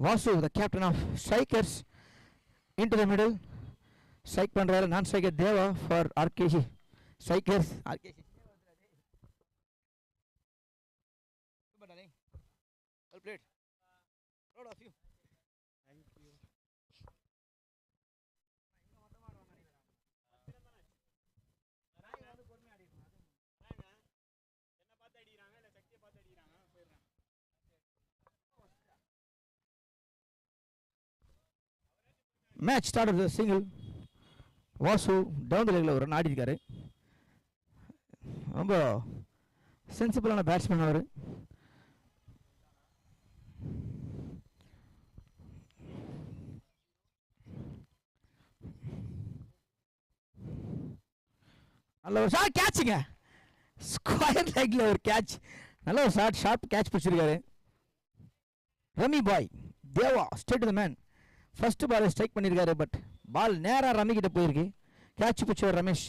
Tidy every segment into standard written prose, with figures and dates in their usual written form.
Vasu, the captain of Strikers, into the middle. Strike பண்றாரு நான் striker Deva for RKC Strikers. RKC super darling, well played, proud of you. Thank you. Match started with a single. Vasu down the leg ஒரு run ஆடி இருக்காரு. ரொம்ப சென்சிபிளான batsman அவர். நல்ல ஒரு shot கேட்சுங்க, square லெக்ல ஒரு catch, நல்ல ஒரு ஷாட், ஷார்ப் கேட்ச் பிடிச்சிருக்காரு. ரமி பாய் Deva straight to the man, first ball strike பண்ணியிருக்காரு, பட் பால் நேராக ரமி கிட்ட போயிருக்கு, கேட்ச் பிடிச்சவர் ரமேஷ்.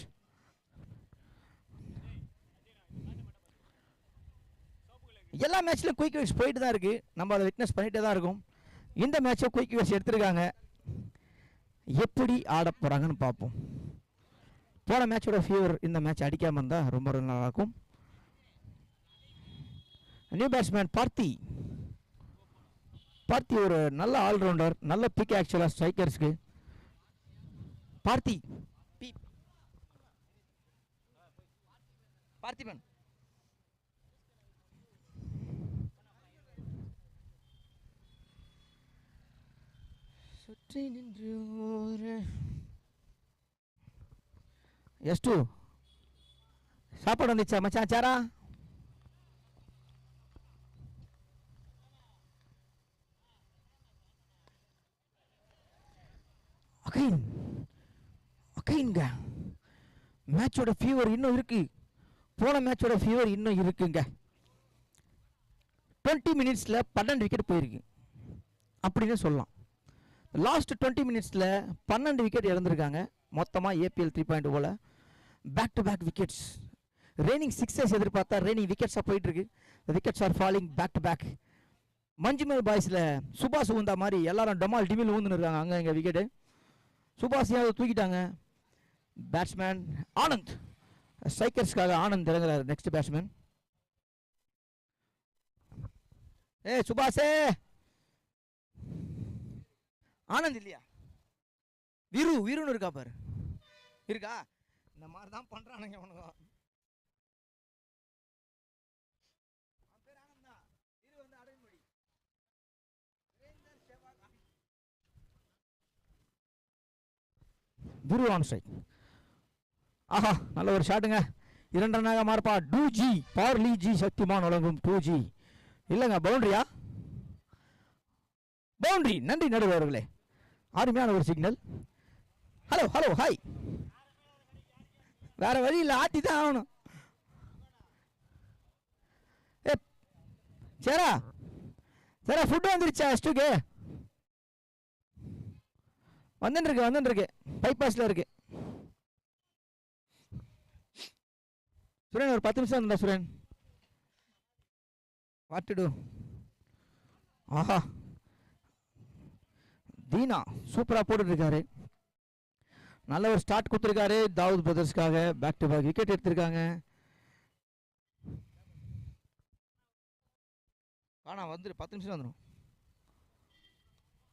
எல்லா மேட்ச்லையும் குயிக் விக்கெட்ஸ் போயிட்டு தான் இருக்கு, நம்ம அதை விட்னஸ் பண்ணிட்டே தான் இருக்கும். இந்த மேட்சை குயிக் விக்கெட்ஸ் எடுத்திருக்காங்க, எப்படி ஆட போறாங்கன்னு பார்ப்போம். போன மேட்சோட ஃபீவர் இந்த மேட்ச் அடிக்காமல் இருந்தால் ரொம்ப நல்லா இருக்கும். நியூ பேட்ஸ்மேன் பார்த்தி ஒரு நல்ல ஆல்ரவுண்டர், நல்ல பிக் ஆக்சுவலாக ஸ்ட்ரைக்கர்ஸ்க்கு. பார்த்திபன் சுற்றி நின்று ஒரு ಎಷ್ಟು சாப்பாடு வந்துச்சா மச்சான் சாரா? அகைன்ங்க மேட்சோட ஃபீவர் இன்னும் இருக்கு, போன மேட்சோட ஃபீவர் இன்னும் இருக்குங்க. 20 மினிட்ஸில் 12 விக்கெட் போயிருக்கு அப்படின்னு சொல்லலாம். லாஸ்ட் 20 மினிட்ஸில் 12 விக்கெட் இழந்திருக்காங்க மொத்தமாக ஏபிஎல் 3.0ல. Back to back wickets, raining sixes எதிர்பார்த்தா ரெய்னிங் விக்கெட்ஸாக போயிட்டு இருக்கு. Wickets are falling back to back. Manjummel பாய்ஸில் சுபாஷ் ஊந்தா மாதிரி எல்லாரும் டமால் டிமில் ஊந்துன்னு இருக்காங்க. அங்கே எங்கள் விக்கெட்டு சுபாஷையாவது தூக்கிட்டாங்க. பேட்ஸ்மேன் ஆனந்த், ஸ்ட்ரைக்கர்ஸ்க்காக ஆனந்த் இறங்குறாரு. நெக்ஸ்ட் பேட்ஸ்மேன் சுபாஷே, ஆனந்த் இல்லையா, வீருன்னு இருக்கா பாரு, இருக்கா? இந்த மாதிரி தான் பண்றானுங்க உனக்கு. Veeru on strike. ஆஹா, நல்ல ஒரு ஷாட்டுங்க. 2 ரன்னாக மாறுப்பா. 2G பார்லி ஜி சக்திமான் வழங்கும் 2G இல்லைங்க, பவுண்டரியா? பவுண்டரி. நன்றி நடுவர்களே, அருமையான ஒரு சிக்னல். ஹலோ ஹலோ ஹாய், வேற வழி இல்லை, ஆட்டி தான் ஆகணும். ஏ சேரா சேரா, ஃபுட்டு வந்துருச்சா? அஷ்டுக்கு வந்துருக்கு, பைபாஸில் இருக்கு. சுரேன் ஒரு 10 நிமிஷம் இருந்தா சுரேன், வாட் டு டு. ஆஹா, தீனா சூப்பராக போட்டுட்டு இருக்காரு, நல்ல ஒரு ஸ்டார்ட் கொடுத்துருக்காரு தாவூத் பிரதர்ஸ்க்காக. பேக் டு பேக் விக்கெட் எடுத்திருக்காங்க. ஆனா வந்துரு 10 நிமிஷம் வந்துடும்.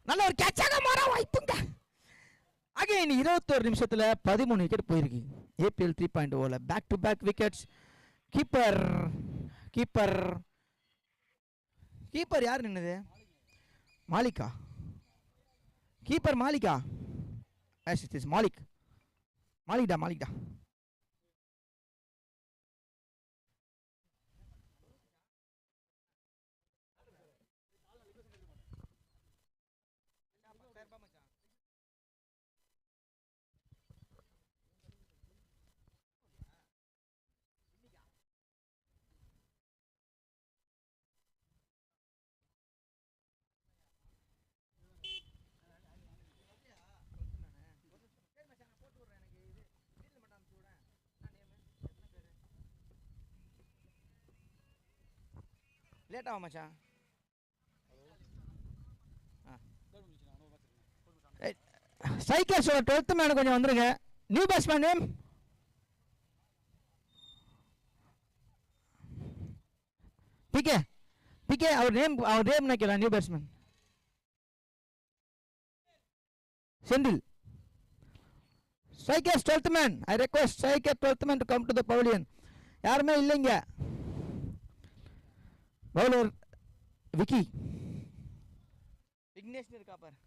நல்ல ஒரு கேட்சாக மாற வாய்ப்புங்க. அகைன் 21 நிமிஷத்துல 13 விக்கெட் போயிருக்கு ஏபிஎல் 3.0ல. Back to back wickets. Keeper யார் நின்னது? மாலிகா. கீப்பர் மாலிகா. மாலிக்டா. லேட் ஆகும் மச்சான். ஆ ஸ்ட்ரைக்கர்ஸோட 12th மேன் கொஞ்சம் வந்துருங்க. New batsman name PK. PK அவர் நேம் நினைக்கலாம். New batsman Senthil. Strikers 12th man. I request striker 12th man to come to the pavilion. யாருமே இல்லைங்க. பவுலர் விக்கி. விக்னேஷ் இருக்கா பாரு.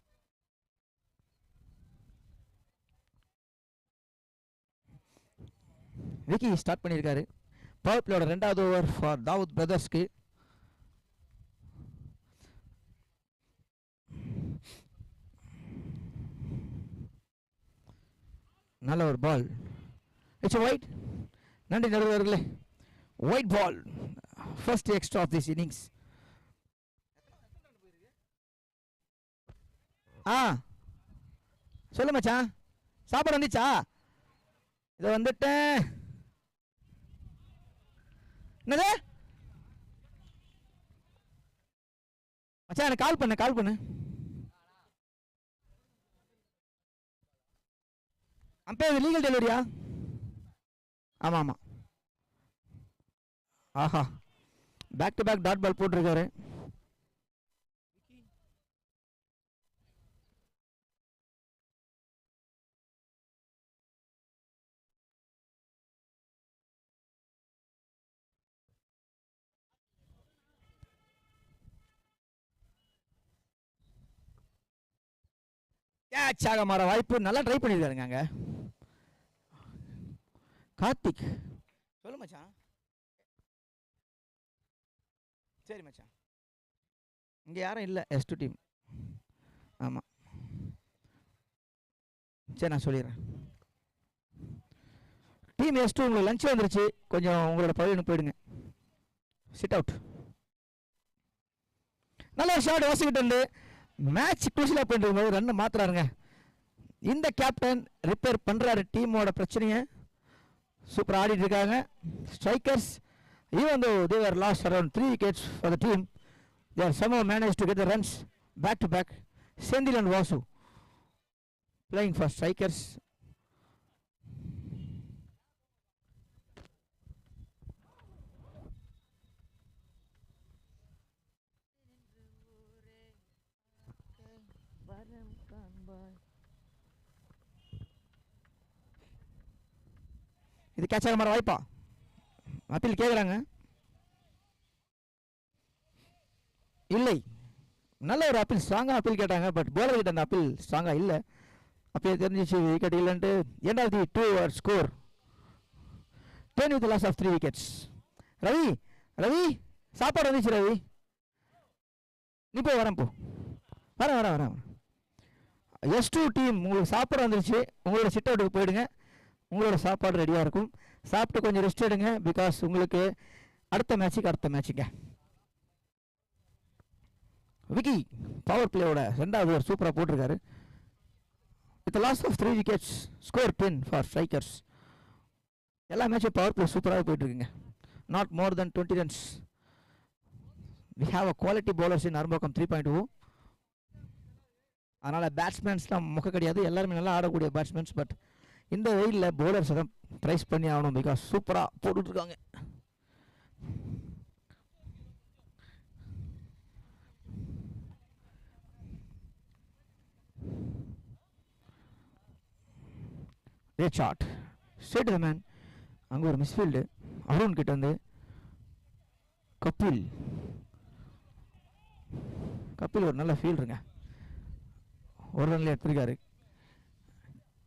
விக்கி ஸ்டார்ட் பண்ணியிருக்காரு. பவர் பிளேயோட 2வது ஓவர் ஃபார் தாவூத் பிரதர்ஸ்க்கு. நல்ல ஒரு பால். It's wide. நன்றி நடுவர்களே. Wide ball. First extra of this innings. சொல்லு மச்சான். சாப்பாடு வந்துச்சா? இதை வந்துட்டேன். என்னது மச்சான்? எனக்கு கால் பண்ணு. அம்பையர் லீகல் டெலிவரியா? ஆமாம். ஆஹா, back to back dot ball போட்டிருக்காரு. கேட்ச் ஆக மாற வாய்ப்பு. நல்லா ட்ரை பண்ணியிருக்காருங்க அங்கே கார்த்திக். சொல்லு மச்சான். சரி மச்சான், இங்கே யாரும் இல்லை S2 டீம். ஆமாம் சரி, நான் சொல்லிடுறேன். டீம் S2 உங்களுக்கு லஞ்ச் வந்துருச்சு. கொஞ்சம் உங்களோட பகுதிக்கு போயிடுங்க. Sit out. நல்ல ஷாட் வாசிக்கிட்டு மேட்ச் குரூஷியலாக போயிட்டு இருக்கும்போது ரன்னை மாத்துறாருங்க. இந்த கேப்டன் ரிப்பேர் பண்ணுறாரு டீமோட பிரச்சனையை. சூப்பர் ஆடிட்டு இருக்காங்க strikers. Even though they were lost around 3 wickets for the team, they have somehow managed to get the runs back to back. Sendil and Vasu playing for strikers. இது catch ஆக மாற வாய்ப்பா? Appeal கேட்குறாங்க. இல்லை, நல்ல ஒரு அப்பீல், ஸ்ட்ராங்காக appeal கேட்டாங்க. பட் போலர் கிட்ட அந்த அப்பீல் ஸ்ட்ராங்காக இல்லை. அப்போ தெரிஞ்சிச்சு விக்கெட் இல்லைன்ட்டு. End of the 2 over score 10 with the loss of 3 wickets. Ravi சாப்பாடு வந்துச்சு. ரவி நீ போய் வரேன். வரேன். S2 டீம் உங்களுக்கு சாப்பாடு வந்துருச்சு. உங்களோட சிட் அவுட்டுக்கு போயிடுங்க. உங்களோட சாப்பாடு ரெடியாக இருக்கும். சாப்பிட்டு கொஞ்சம் ரெஸ்ட் எடுங்க. பிகாஸ் உங்களுக்கு அடுத்த மேட்சுங்க. விக்கி பவர் பிளேயோட 2வது ஓவர் சூப்பராக போட்டிருக்காரு. With loss of 3 wickets, score 10 for strikers. எல்லா மேட்சும் பவர் பிளே சூப்பராக போயிட்டுருக்குங்க. Not more then 20 runs. We have a quality bowlers in Arumbakkam 3.0. அதனால் பேட்ஸ்மேன்ஸ்லாம் முக்க கிடையாது. எல்லாருமே நல்லா ஆடக்கூடிய பேட்ஸ்மேன்ஸ். பட் இந்த வெயிலில் பவுலர்ஸை தான் ப்ரைஸ் பண்ணி ஆகணும். பிகாஸ் சூப்பராக போட்டுட்ருக்காங்க. Great shot. Straight to the man. அங்கே ஒரு மிஸ்ஃபீல்டு. அருண் கிட்ட வந்து கபில் ஒரு நல்ல ஃபீல்டுங்க. ஒரு ரன்ல எடுத்திருக்காரு.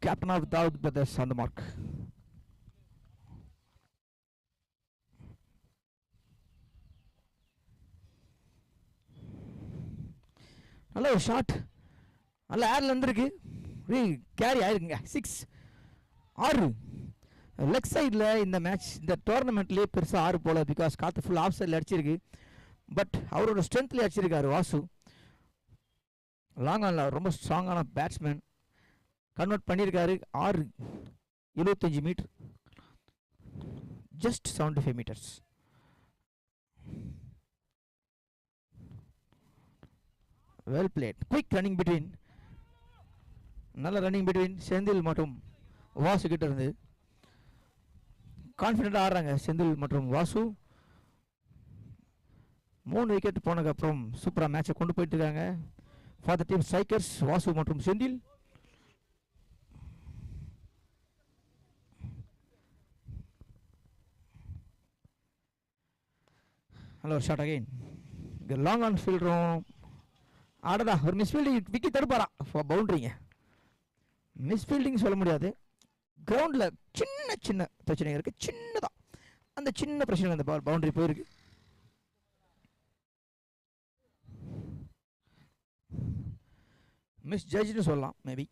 Captain of Dawood brothers on the mark. நல்ல ஒரு ஷாட். நல்ல ஏர்ல இருந்திருக்கு. கேரி ஆயிருக்குங்க. 6 லெக் சைடில் இந்த மேட்ச் இந்த டோர்னமெண்ட்லேயே பெருசாக 6 போல. பிகாஸ் காற்று ஃபுல் ஆஃப் சைடில் அடிச்சிருக்கு. பட் அவரோட ஸ்ட்ரென்த்லேயே அடிச்சிருக்காரு வாசு. லாங் ஆனில் ரொம்ப ஸ்ட்ராங்கான பேட்ஸ்மேன். கன்வெர்ட் பண்ணியிருக்காரு. 75 மீட்டர், just 75 meters. Well played. Quick running between நல்ல ரன்னிங் பிட்வீன் செந்தில் மற்றும் வாசு கிட்ட இருந்து. கான்ஃபிடென்ட்டாக ஆடுறாங்க செந்தில் மற்றும் வாசு. 3 விக்கெட் போனதுக்கப்புறம் சூப்பராக மேட்சை கொண்டு போயிட்டு இருக்காங்க for the team strikers Vasu மற்றும் செந்தில். நல்ல ஒரு ஷாட் அகைன். இங்கே லாங் ஆன் ஃபீல்டரும் ஆடதா ஒரு மிஸ்ஃபீல்டிங் விக்கி தடுப்பாரா பவுண்டரிங்க. மிஸ்ஃபீல்டிங் சொல்ல முடியாது, கிரவுண்டில் சின்ன சின்ன பிரச்சனைகள் இருக்குது. சின்னதாக அந்த சின்ன பிரச்சனை அந்த பவுண்டரி போயிருக்கு. மிஸ் ஜட்ஜ்னு சொல்லலாம் maybe.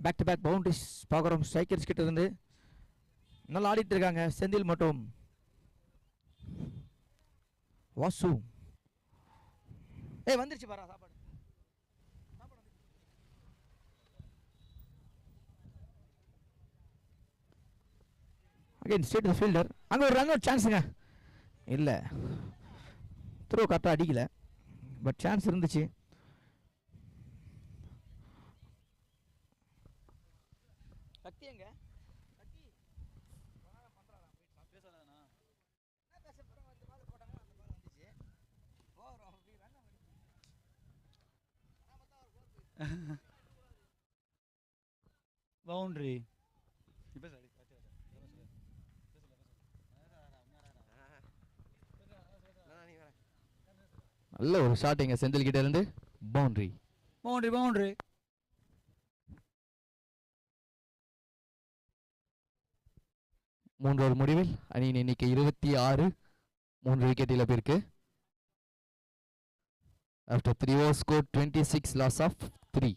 Back to back boundaries பார்க்குறோம் ஸ்ட்ரைக்கர்ஸ் கிட்ட இருந்து. நல்லா ஆடிட்டு இருக்காங்க செந்தில் மற்றும் வாசு. வந்துருச்சு பாரா சாப்பாடு. Again straight to fielder. அங்கே ஒரு ரன் அவுட் சான்ஸுங்க. இல்லை, த்ரோ கரெக்டாக அடிக்கல, பட் சான்ஸ் இருந்துச்சு. பவுண்டரி நல்ல ஒரு ஷாட் எங்க செந்தில் கிட்ட இருந்து. Boundary boundary boundary. 3 ஓவர் முடிவில் அணியின் எண்ணிக்கை 26, 3 விக்கெட் இழப்பிற்கு. After 3 overs scored 26, loss of 3.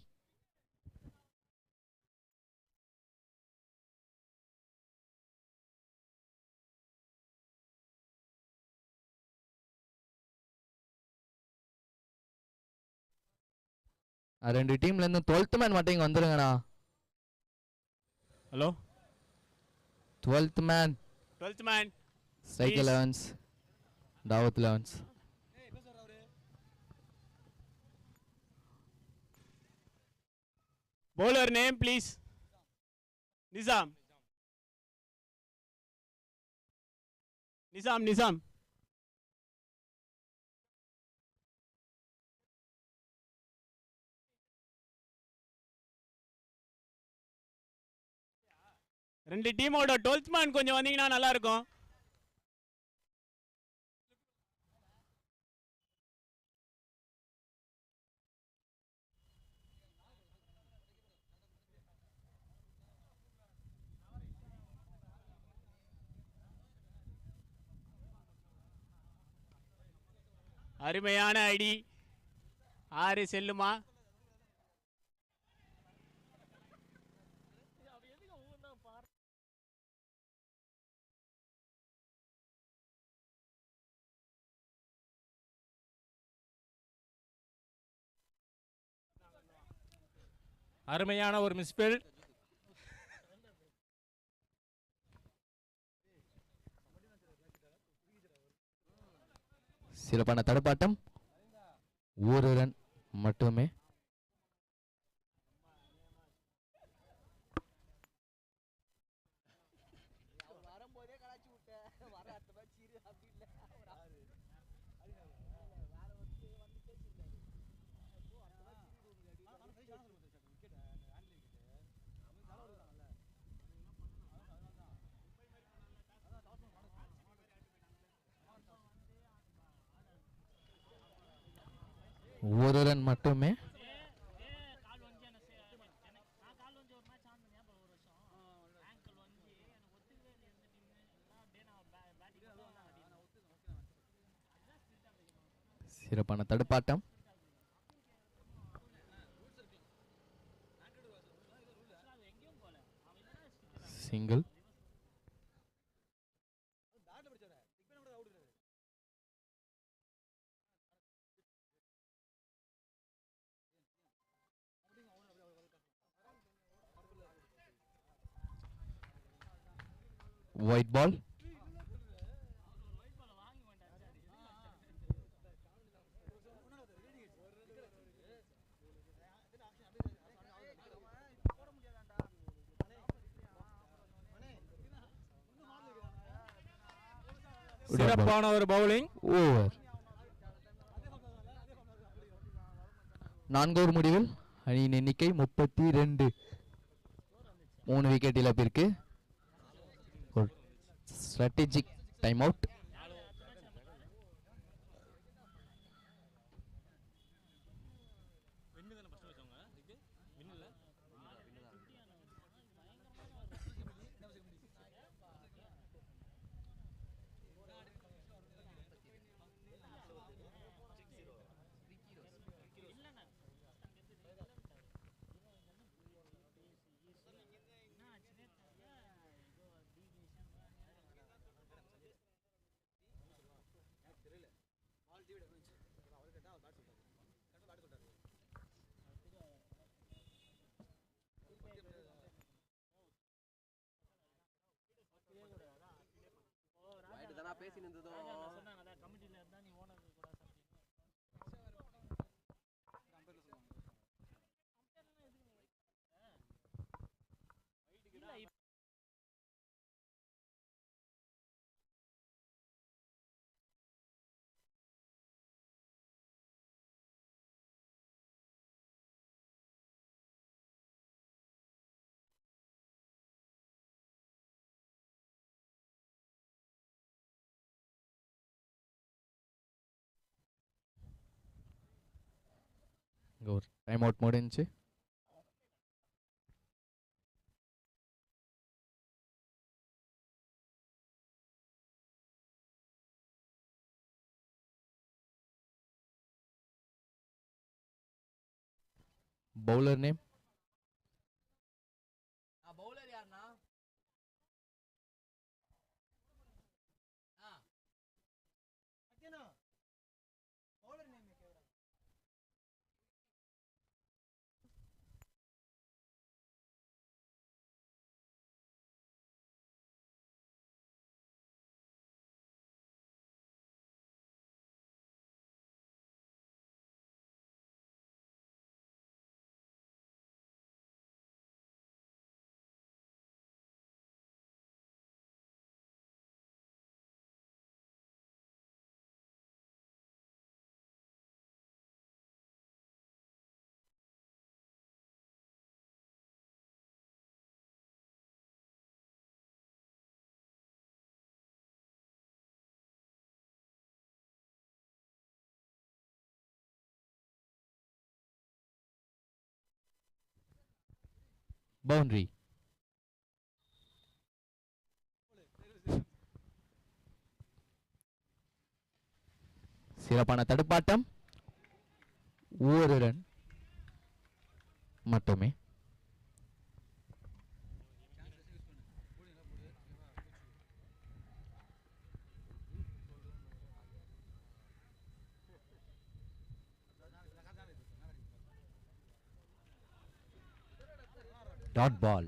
ரெண்டு டீம்ல இருந்து 12th மேன் மட்டும் இங்க வந்துருங்கண்ணா. Hello 12th man. Cycle 11s, தாவத் 11s. bowler name please. Nizam. ரெண்டு டீமோட 12th மேன் கொஞ்சம் வந்தீங்கன்னா நல்லா இருக்கும். அருமையான ஐடி. 6 செல்லுமா? அருமையான ஒரு மிஸ்ஃபீல்ட். சிறப்பான தடுப்பாட்டம். ஒரு ரன் மட்டுமே. ஒரு ரன் மட்டுமே. சிறப்பான தடுப்பாட்டம். சிங்கிள். white ball. சிறப்பான ஒரு பவுலிங். ஓவர். 4 ஓவர் முடிவில் அணியின் எண்ணிக்கை 32. 3 விக்கெட் இழப்பிற்கு ஒரு ஸ்ட்ராட்டஜிக் டைம் அவுட். ஒரு டைம் அவுட் முடிஞ்சு. பவுலர் நேம் பவுலர் யாருன்னா பவுலர் நேம் பவுண்டரி. சிறப்பான தடுப்பாட்டம். ஒரு ரன் மட்டுமே. Dot ball.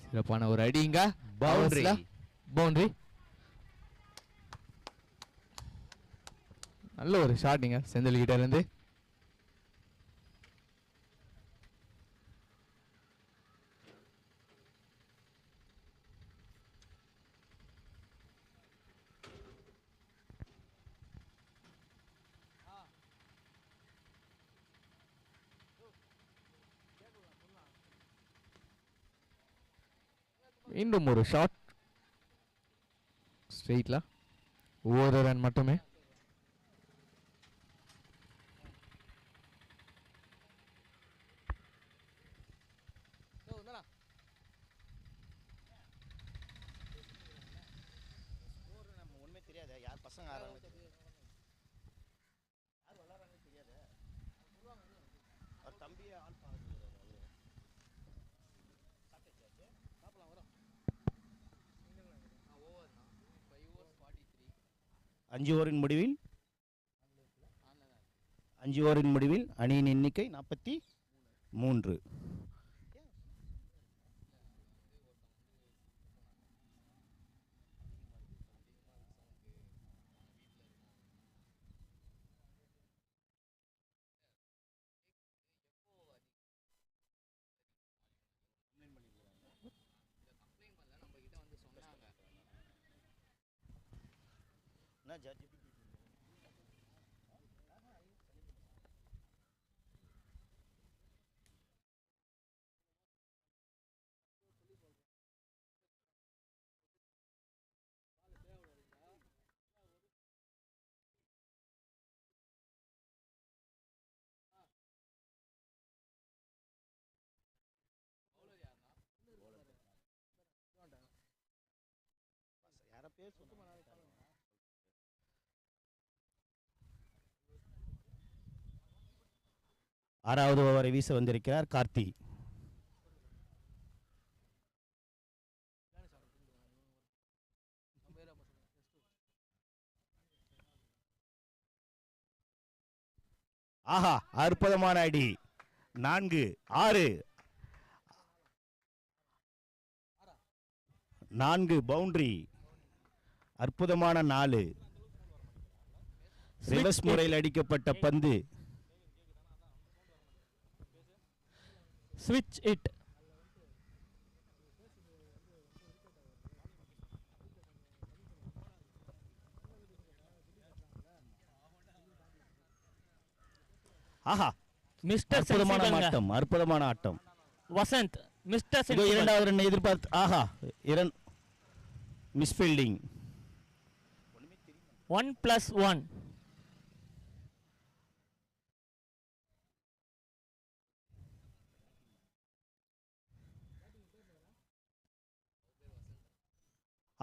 சிறப்பான ஒரு அடிங்க. பவுண்டரி. பவுண்டரி. நல்ல ஒரு ஷாட்டுங்க செந்தில் கிட்ட இருந்து. இன்னும் ஒரு ஷாட் ஸ்ட்ரெயிட்ல. ஒரு ரன் மட்டுமே. அஞ்சு ஓவரின் முடிவில் அணியின் எண்ணிக்கை 43. ஆறாவது ஓவரை வீச வந்திருக்கிறார் கார்த்தி. ஆஹா, அற்புதமான அடி. 4 6 4 பவுண்டரி. அற்புதமான 4. ரிவர்ஸ் முறையில் அடிக்கப்பட்ட பந்து. switch it. ஆஹா, மிஸ்டர் அற்புதமான சென்சி ஆட்டம், அற்புதமான ஆட்டம். வசந்த் மிஸ்டர் இதோ சென்சி இரண்டாவது ரன் எதிர்பார்த்து. ஆஹா, மிஸ்ஃபீல்டிங். 1+1.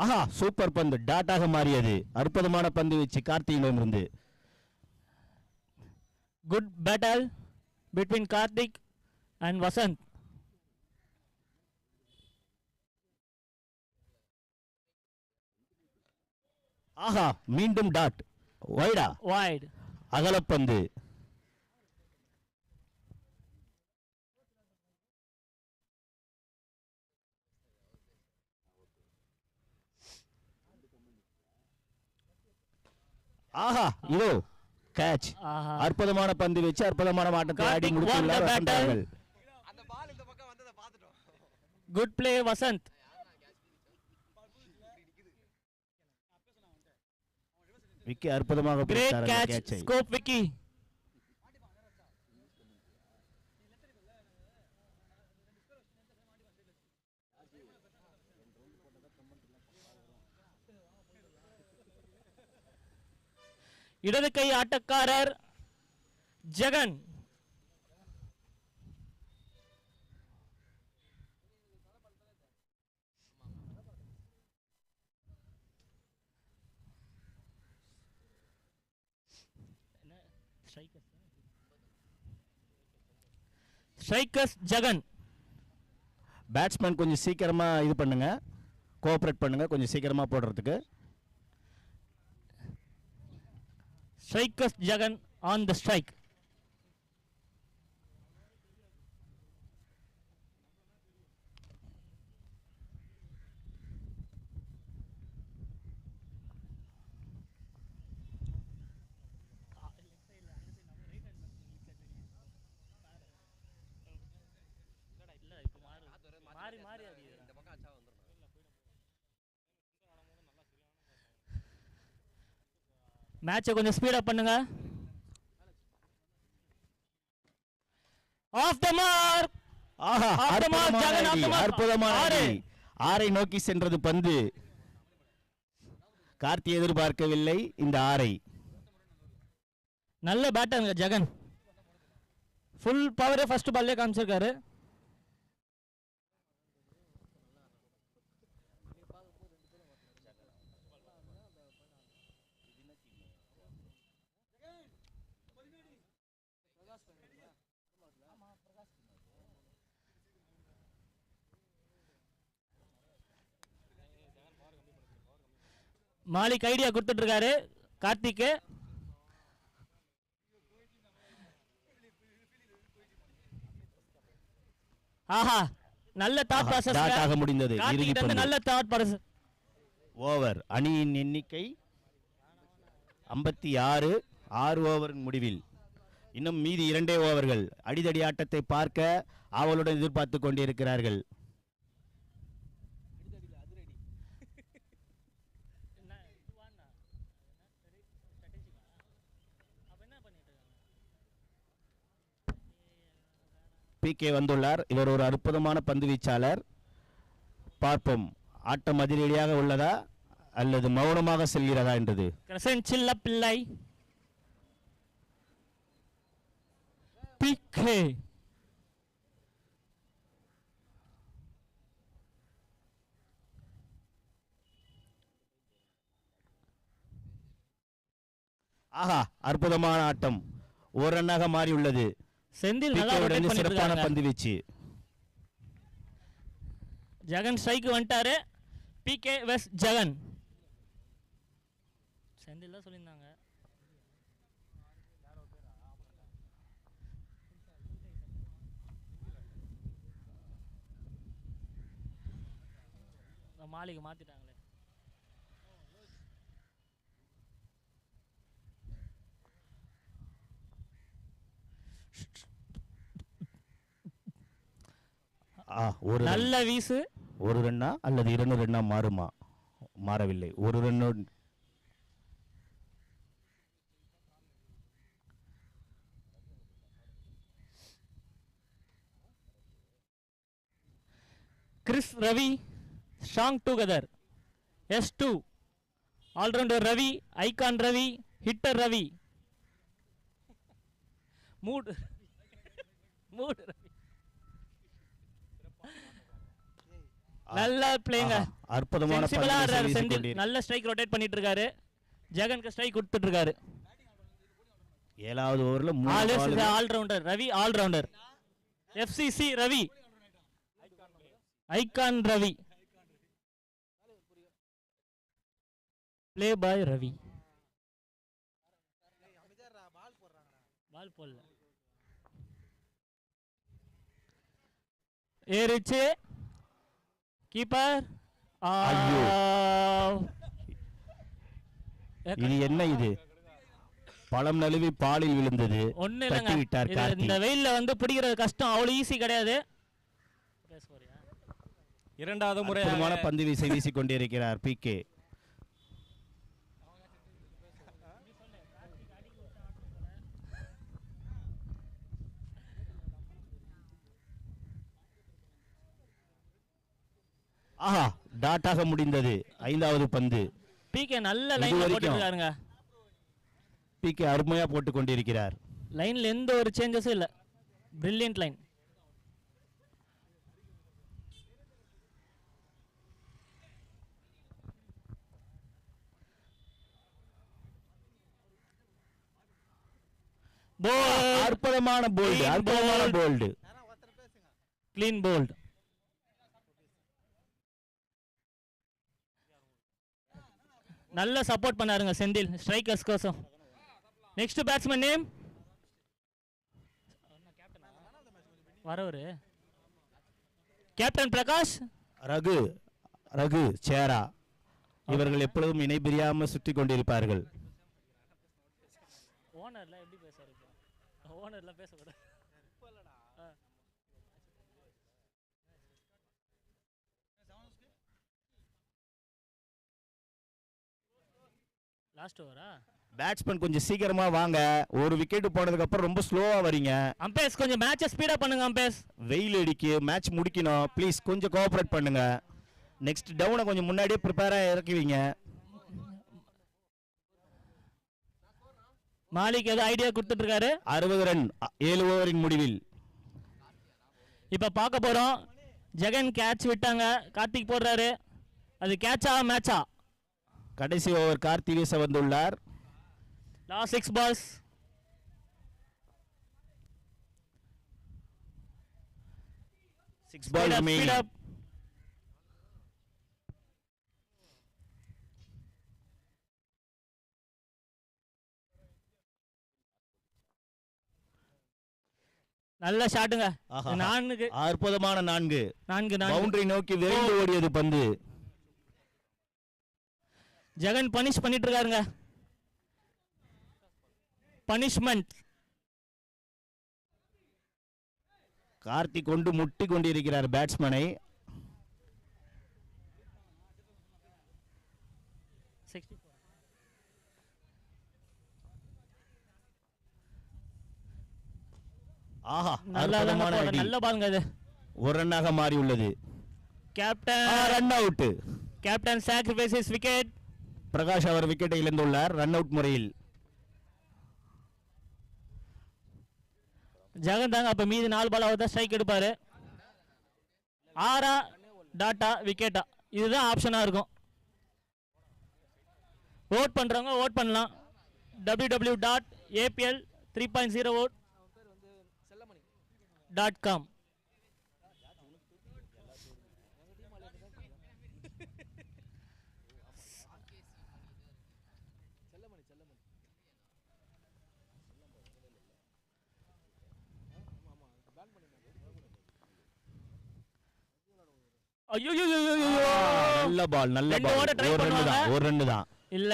ஆஹா, சூப்பர் பந்து டாட்டாக மாறியது. அற்புதமான பந்து வச்சு கார்த்தியிடமிருந்து. Good battle between Karthik and Vasant. ஆஹா, மீண்டும் டாட். வைடா, Wide. அகலப்பந்து. ஆஹா, இதோ கேட்ச். ஆஹா. அற்புதமான பந்து வச்சு அற்புதமான ஆட்டத்தை ஆடி Karthik won the முடித்துள்ளார் battle. Vasanth அவர்கள். Good play Vasant. விக்கி அற்புதமாக Great பிடித்தார் அந்த catch. கேட்சை. Scope Vicky. இடது கை ஆட்டக்காரர் ஜெகன். ஸ்ட்ரைக்கர்ஸ் ஜெகன். பேட்ஸ்மேன் கொஞ்சம் சீக்கிரமா இது பண்ணுங்க, கோஆபரேட் பண்ணுங்க கொஞ்சம் சீக்கிரமா போடுறதுக்கு. Strikers Jagan on the strike. மேட்சை கொஞ்சம் ஸ்பீட் அப் பண்ணுங்க. Off the mark. ஆஹா, Off the mark, அற்புதமான ஜெகன் off அடி, the mark. அற்புதமான ஆறு. அடி. 6 நோக்கி சென்றது பந்து. கார்த்தி எதிர்பார்க்கவில்லை இந்த 6. நல்ல பேட்டருங்க ஜெகன். ஃபுல் பவரே ஃபர்ஸ்ட் பால்லே காமிச்சிருக்காரு. மாலிக் ஐடியா கொடுத்துட்டு இருக்காரு கார்த்திக்கு. ஆஹா, நல்ல தாட் ப்ராசஸ். டாட்டாக முடிந்தது இறுதி கார்த்திக் பந்து. நல்ல தாட் ப்ராசஸ். ஓவர் அணியின் எண்ணிக்கை 56. 6 ஓவரின் முடிவில் இன்னும் மீதி 2 ஓவர்கள். அடிதடி ஆட்டத்தை பார்க்க ஆவலுடன் எதிர்பார்த்து கொண்டிருக்கிறார்கள். பிகே வந்துள்ளார். இவர் ஒரு அற்புதமான பந்து வீச்சாளர். பார்ப்போம், ஆட்டம் அதிரடியாக உள்ளதா அல்லது மௌனமாக செல்கிறதா என்றது. கிரசன் சில்ல பிள்ளை பிகே ஆஹா, அற்புதமான ஆட்டம், ஒரு ரன்னாக மாறியுள்ளது. செந்தில் நல்லா பிகேவுடன் rotate பண்ணிட்டு சிறப்பான இருக்காங்க. பந்து வீச்சு. ஜெகன் ஸ்ட்ரைக்கு வந்துட்டாரு. பிகே வெஸ் ஜெகன். செந்தில் தான் சொல்லியிருந்தாங்க. மாளிகை மாத்திட்டாங்களே. ஒரு நல்ல வீசு. ஒரு ரன்னா அல்லது 2 ரன்னா மாறுமா? மாறவில்லை, ஒரு run. Chris Ravi strong together. S2 all rounder Ravi, icon Ravi, hitter Ravi, mood mood Ravi. நல்ல பிளேங்க. அற்புதமான சென்சிபிளா பந்து ஆடுறாரு வீசி செந்தில். கொண்டிரு- நல்ல ஸ்ட்ரைக் ரொட்டேட் பண்ணிட்டு இருக்காரு. ஜெகனுக்கு ஸ்ட்ரைக் கொடுத்துட்டு இருக்காரு. 7வது ஓவர்ல all rounder Ravi, all rounder. FCC Ravi, icon Ravi, play boy Ravi. Ball போடல, ஏறிச்சு கீப்பர். ஐயோ. இது என்ன? இது பழம் நழுவி பாலில் விழுந்தது. ஒண்ணு தட்டி இல்லைங்க. விட்டார் இது கார்த்தி. இந்த வெயில்ல வந்து பிடிக்கிறது கஷ்டம், அவ்வளவு ஈஸி கிடையாது. இரண்டாவது முறை அற்புதமான பந்து வீசை வீசிக் கொண்டிருக்கிறார் பிகே. ஆஹா, டாட்டாக முடிந்தது. 5வது பந்து. பிகே நல்ல இது லைன்ல வரைக்கும். போட்டு இருக்காருங்க. பிகே அருமையா போட்டுக் கொண்டிருக்கிறார். லைன்ல எந்த ஒரு சேஞ்சஸும் இல்ல. Brilliant line. அற்புதமான போல்டு, Clean அற்புதமான bowled. போல்டு. Clean bowled. நல்ல சப்போர்ட் பண்ணாருங்க செந்தில் ஸ்ட்ரைக்கர்ஸ் கோசம். நெக்ஸ்ட் பேட்ஸ்மேன் நேம் வரவரு கேப்டன் பிரகாஷ். ரகு, ரகு சேரா. இவர்கள் எப்பொழுதும் இணை பிரியாம சுத்தி கொண்டிருப்பார்கள். ஓனர்ல எப்படி பேசுறாரு? ஓனர்ல பேசக்கூடாது. லாஸ்ட் ஓவரா? பேட்ஸ்மேன் கொஞ்சம் சீக்கிரமா வாங்க. ஒரு விக்கெட் போனதுக்கு அப்புறம் ரொம்ப ஸ்லோவா வரீங்க. அம்பேஸ் கொஞ்சம் மேட்சை ஸ்பீடா பண்ணுங்க அம்பேஸ். வெயில் அடிக்கு, மேட்ச் முடிக்கணும். ப்ளீஸ் கொஞ்சம் கோஆபரேட் பண்ணுங்க. நெக்ஸ்ட் டவுனை கொஞ்சம் முன்னாடியே ப்ரிப்பேரா இறக்குவீங்க. மாலிக் ஏதோ ஐடியா கொடுத்துட்டு இருக்காரு. 60 ரன் 7 ஓவரின் முடிவில். இப்ப பார்க்க போறோம். ஜெகன் கேட்ச் விட்டாங்க, கார்த்திக் போடுறாரு. அது கேட்சா மேட்சா? கடைசி ஓவர் கார்த்தி வீச வந்துள்ளார். Last 6 balls. Six ball remaining. நல்ல ஷாட்டுங்க. ஆஹா. 4 அற்புதமான 4. 4 பவுண்டரி நோக்கி விரைந்து ஓடியது பந்து. ஜெகன் பனிஷ் பண்ணிட்டு இருக்காருங்க. பனிஷ்மெண்ட். கார்த்தி கொண்டு முட்டி கொண்டிருக்கிறார் பேட்ஸ்மேனை. 64. ஆஹா நல்லா அற்புதமான அடி. நல்ல பாருங்க அது. ஒரு ரன்னாக மாறி உள்ளது. Captain run out. Captain sacrifices wicket. Prakash அவர் விக்கெட்டை இழந்துள்ளார் ரன் அவுட் முறையில். ஜெகன் தாங்க அப்ப மீதி 4 பால் அவர் தான் ஸ்ட்ரைக் எடுப்பாரு. ஆரா டாட்டா விக்கெட்டா இதுதான் ஆப்ஷனா இருக்கும். ஓட் பண்றவங்க ஓட் பண்ணலாம். www.apl3.0vote.com. ஐயோ நல்ல பால் நல்ல ரெண்டு பால். ஓட try ஒரு ரன் பண்ணுவாங்க. தான் ஒரு ரன் தான். இல்ல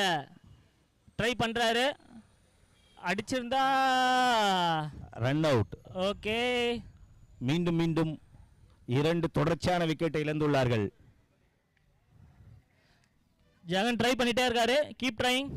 ட்ரை பண்றாரு. அடிச்சிருந்தா ரன் அவுட். ஓகே. மீண்டும் மீண்டும் 2 தொடர்ச்சியான விக்கெட்டை இழந்துள்ளார்கள். ஜெகன் ட்ரை பண்ணிட்டே இருக்காரு. Keep trying.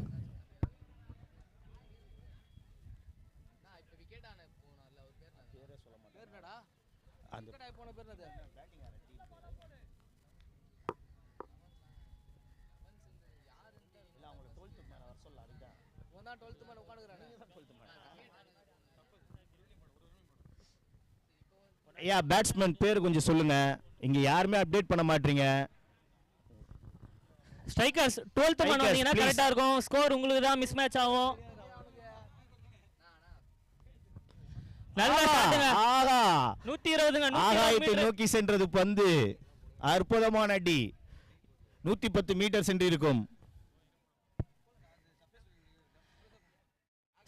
ஐயா பேட்ஸ்மேன் பேர் கொஞ்சம் சொல்லுங்க. இங்க யாருமே அப்டேட் பண்ண மாட்டீங்க. ஸ்ட்ரைக்கர்ஸ் 12th மேன் வந்தீங்கன்னா please. கரெக்டா இருக்கும். ஸ்கோர் உங்களுக்கு தான் மிஸ் மேட்ச் ஆகும். நல்ல ஷாட்டுங்க. ஆஹா 120ங்க. ஆகாயத்தை நோக்கி சென்றது பந்து. அற்புதமான அடி. 110 மீட்டர் சென்று இருக்கும்.